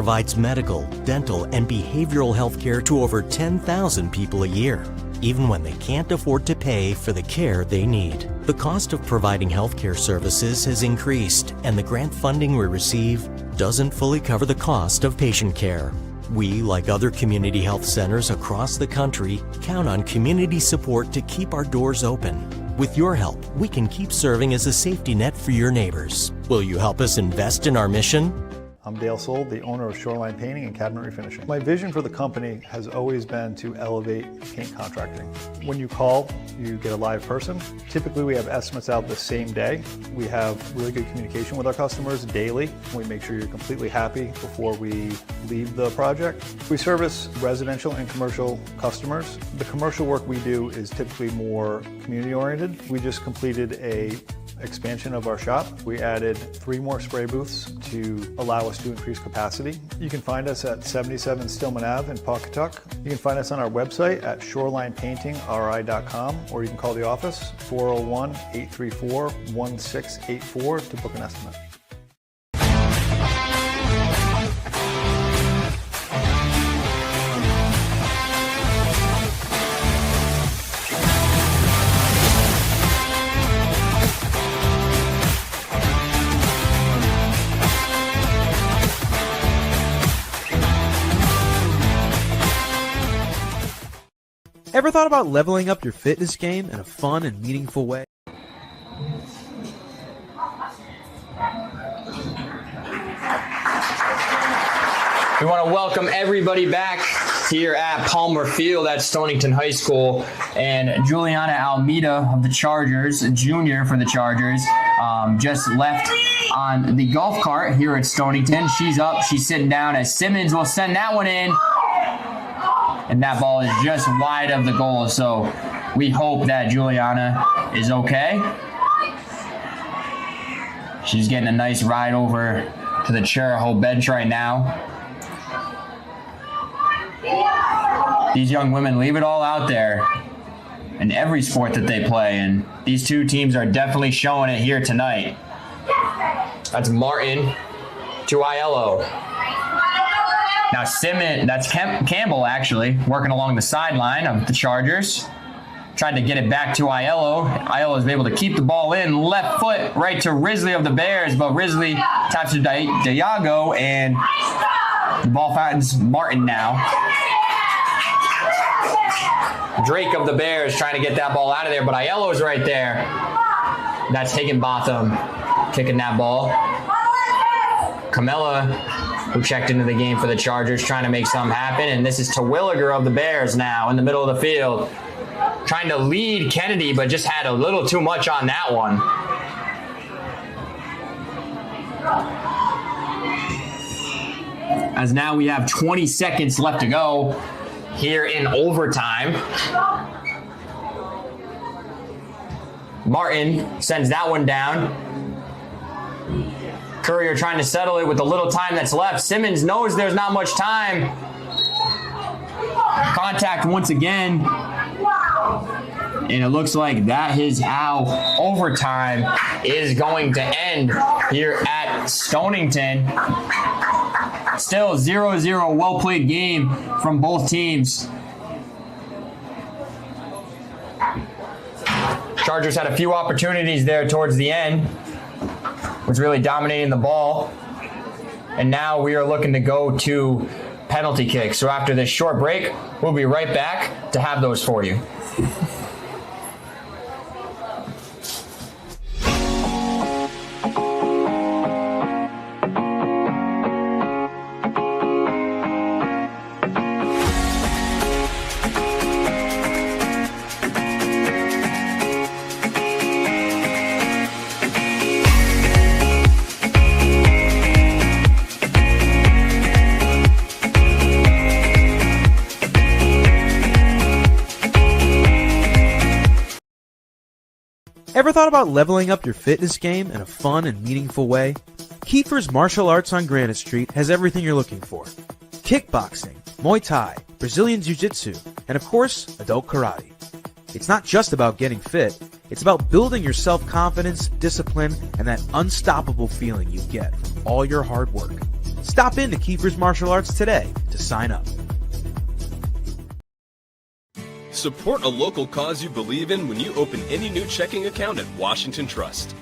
provides medical, dental, and behavioral health care to over 10,000 people a year, even when they can't afford to pay for the care they need. The cost of providing healthcare services has increased, and the grant funding we receive doesn't fully cover the cost of patient care. We, like other community health centers across the country, count on community support to keep our doors open. With your help, we can keep serving as a safety net for your neighbors. Will you help us invest in our mission? I'm Dale Sold, the owner of Shoreline Painting and Cabinet Refinishing. My vision for the company has always been to elevate paint contracting. When you call, you get a live person. Typically, we have estimates out the same day. We have really good communication with our customers daily. We make sure you're completely happy before we leave the project. We service residential and commercial customers. The commercial work we do is typically more community-oriented. We just completed a expansion of our shop. We added 3 more spray booths to allow us to increase capacity. You can find us at 77 Stillman Ave in Pawcatuck. You can find us on our website at shorelinepaintingri.com, or you can call the office 401-834-1684 to book an estimate. Ever thought about leveling up your fitness game in a fun and meaningful way? We want to welcome everybody back here at Palmer Field at Stonington High School. And Juliana Almeida of the Chargers, a junior for the Chargers, just left on the golf cart here at Stonington. She's up, she's sitting down as Simmons will send that one in. And that ball is just wide of the goal. So we hope that Juliana is okay. She's getting a nice ride over to the Chariho bench right now. These young women leave it all out there in every sport that they play, and these two teams are definitely showing it here tonight. That's Martin to Aiello. Now Simmons, that's Campbell actually, working along the sideline of the Chargers. Tried to get it back to Aiello. Aiello is able to keep the ball in, left foot right to Risley of the Bears, but Risley taps to Diago, and the ball finds Martin now. Drake of the Bears trying to get that ball out of there, but Aiello's right there. That's Higginbotham kicking that ball. Camilla, who checked into the game for the Chargers, trying to make something happen. And this is Terwilliger of the Bears now in the middle of the field. Trying to lead Kennedy, but just had a little too much on that one. As now we have 20 seconds left to go here in overtime. Martin sends that one down. Courier trying to settle it with the little time that's left. Simmons knows there's not much time. Contact once again. And it looks like that is how overtime is going to end here at Stonington. Still 0-0, well-played game from both teams. Chargers had a few opportunities there towards the end. Was really dominating the ball. And now we are looking to go to penalty kicks. So after this short break, we'll be right back to have those for you. Ever thought about leveling up your fitness game in a fun and meaningful way? Kiefer's Martial Arts on Granite Street has everything you're looking for. Kickboxing, Muay Thai, Brazilian Jiu-Jitsu, and of course, adult karate. It's not just about getting fit, it's about building your self-confidence, discipline, and that unstoppable feeling you get from all your hard work. Stop into Kiefer's Martial Arts today to sign up. Support a local cause you believe in when you open any new checking account at Washington Trust.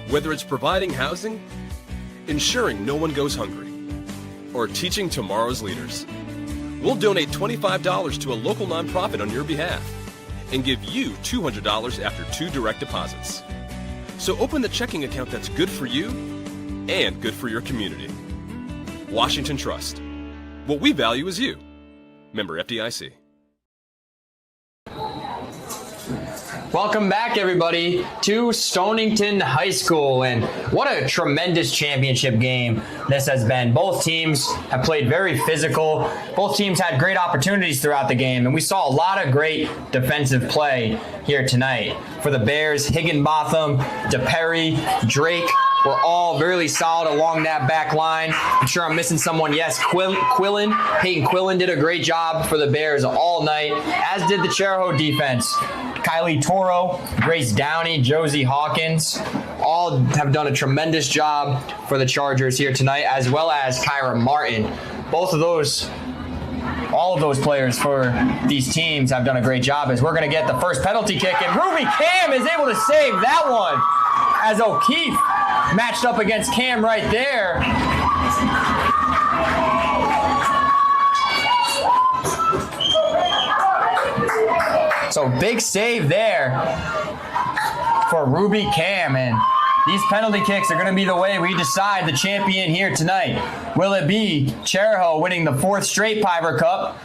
Whether it's providing housing, ensuring no one goes hungry, or teaching tomorrow's leaders, we'll donate $25 to a local nonprofit on your behalf and give you $200 after 2 direct deposits. So open the checking account that's good for you and good for your community. Washington Trust. What we value is you. Member FDIC. Welcome back, everybody, to Stonington High School, and what a tremendous championship game this has been. Both teams have played very physical. Both teams had great opportunities throughout the game, and we saw a lot of great defensive play here tonight. For the Bears, Higginbotham, DePerry, Drake were all really solid along that back line. I'm sure I'm missing someone. Yes, Quillen. Peyton Quillen did a great job for the Bears all night, as did the Chariho defense. Kylie Toro, Grace Downey, Josie Hawkins, all have done a tremendous job for the Chargers here tonight, as well as Kyra Martin. All of those players for these teams have done a great job, as we're going to get the first penalty kick, and Ruby Cam is able to save that one, as O'Keefe matched up against Cam right there. So big save there for Ruby Cam, and these penalty kicks are going to be the way we decide the champion here tonight. Will it be Chariho winning the 4th straight Piver Cup?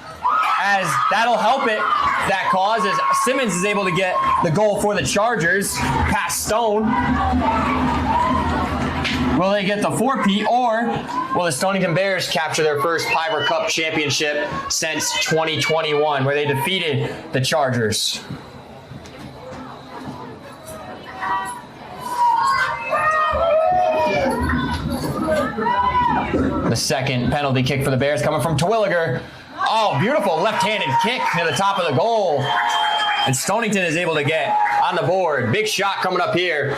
As that'll help it, that cause, as Simmons is able to get the goal for the Chargers past Stone. Will they get the 4-peat, or will the Stonington Bears capture their first Piver Cup championship since 2021, where they defeated the Chargers? The second penalty kick for the Bears coming from Terwilliger. Oh, beautiful left-handed kick near the top of the goal. And Stonington is able to get on the board. Big shot coming up here.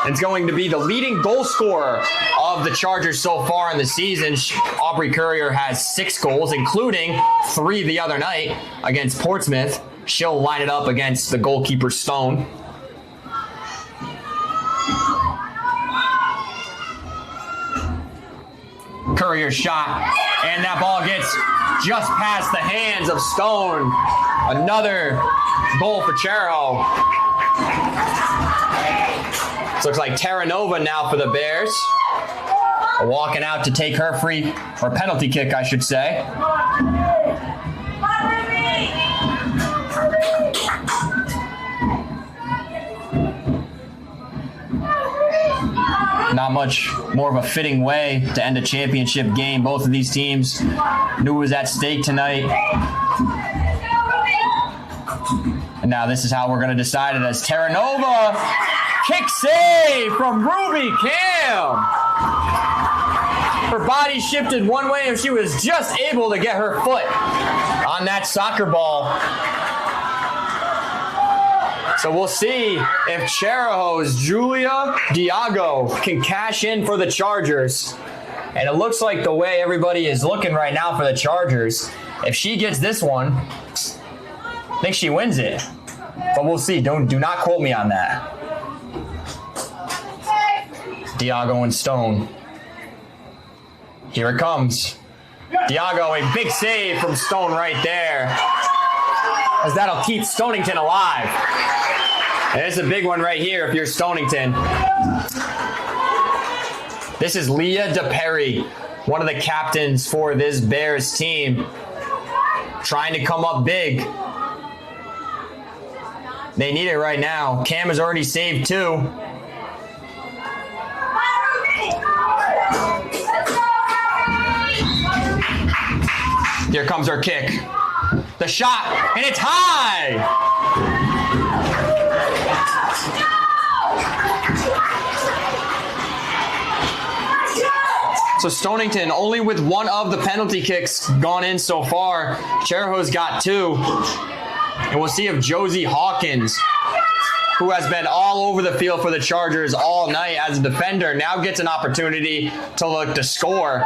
It's going to be the leading goal scorer of the Chargers so far in the season. Aubrey Courier has 6 goals, including 3 the other night against Portsmouth. She'll line it up against the goalkeeper Stone. Courier shot, and that ball gets just past the hands of Stone. Another goal for Chariho. This looks like Terranova now for the Bears. Walking out to take her free, or penalty kick, I should say. Not much more of a fitting way to end a championship game. Both of these teams knew it was at stake tonight. And now this is how we're going to decide it, as Terranova kick save from Ruby Cam. Her body shifted one way and she was just able to get her foot on that soccer ball. So we'll see if Chariho's Julia Diago can cash in for the Chargers. And it looks like the way everybody is looking right now for the Chargers, if she gets this one, I think she wins it. But we'll see. Do not quote me on that. Diago and Stone. Here it comes. Diago, a big save from Stone right there, as that'll keep Stonington alive. And it's a big one right here if you're Stonington. This is Leah DePerry, one of the captains for this Bears team, trying to come up big. They need it right now. Cam has already saved 2. Here comes her kick. The shot, and it's high! So Stonington only with one of the penalty kicks gone in so far. Chariho's got 2. And we'll see if Josie Hawkins who has been all over the field for the Chargers all night as a defender, now gets an opportunity to look to score.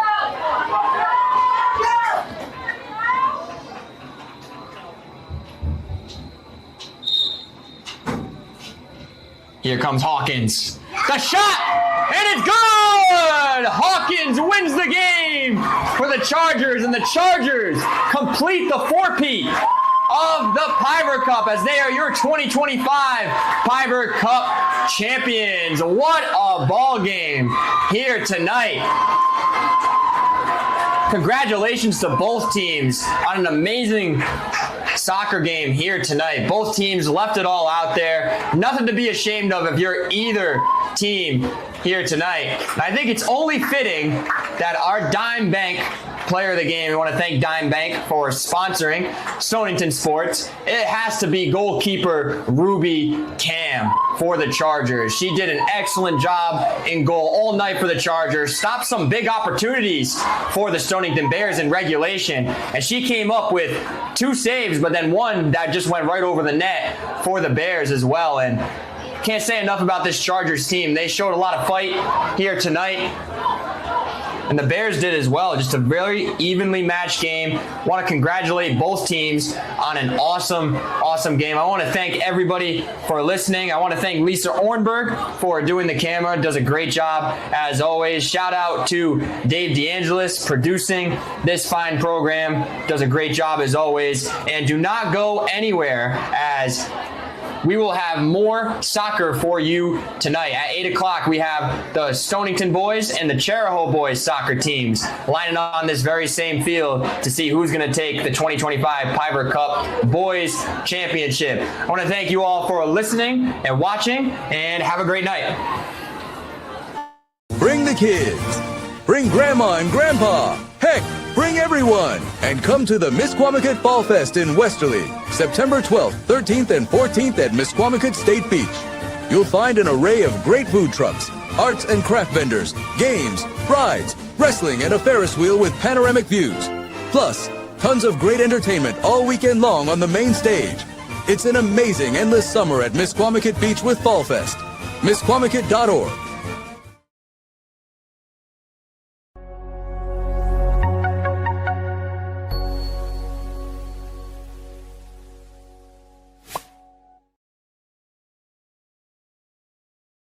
Here comes Hawkins. The shot! And it's good! Hawkins wins the game for the Chargers, and the Chargers complete the four-peat of the Piver Cup as they are your 2025 Piver Cup champions. What a ball game here tonight. Congratulations to both teams on an amazing soccer game here tonight. Both teams left it all out there. Nothing to be ashamed of if you're either team here tonight. And I think it's only fitting that our Dime Bank player of the game, we want to thank Dime Bank for sponsoring Stonington Sports. It has to be goalkeeper Ruby Cam for the Chargers. She did an excellent job in goal all night for the Chargers, stopped some big opportunities for the Stonington Bears in regulation, and she came up with 2 saves, but then one that just went right over the net for the Bears as well. And can't say enough about this Chargers team. They showed a lot of fight here tonight, and the Bears did as well. Just a very evenly matched game. Want to congratulate both teams on an awesome, awesome game. I want to thank everybody for listening. I want to thank Lisa Ornberg for doing the camera. Does a great job as always. Shout out to Dave DeAngelis producing this fine program. Does a great job as always. And do not go anywhere as we will have more soccer for you tonight. At 8 o'clock, we have the Stonington boys and the Chariho boys soccer teams lining up on this very same field to see who's going to take the 2025 Piver Cup Boys Championship. I want to thank you all for listening and watching, and have a great night. Bring the kids. Bring Grandma and Grandpa. Heck, bring everyone. And come to the Misquamicut Fall Fest in Westerly, September 12th, 13th, and 14th at Misquamicut State Beach. You'll find an array of great food trucks, arts and craft vendors, games, rides, wrestling, and a Ferris wheel with panoramic views. Plus, tons of great entertainment all weekend long on the main stage. It's an amazing endless summer at Misquamicut Beach with Fall Fest. Misquamicut.org.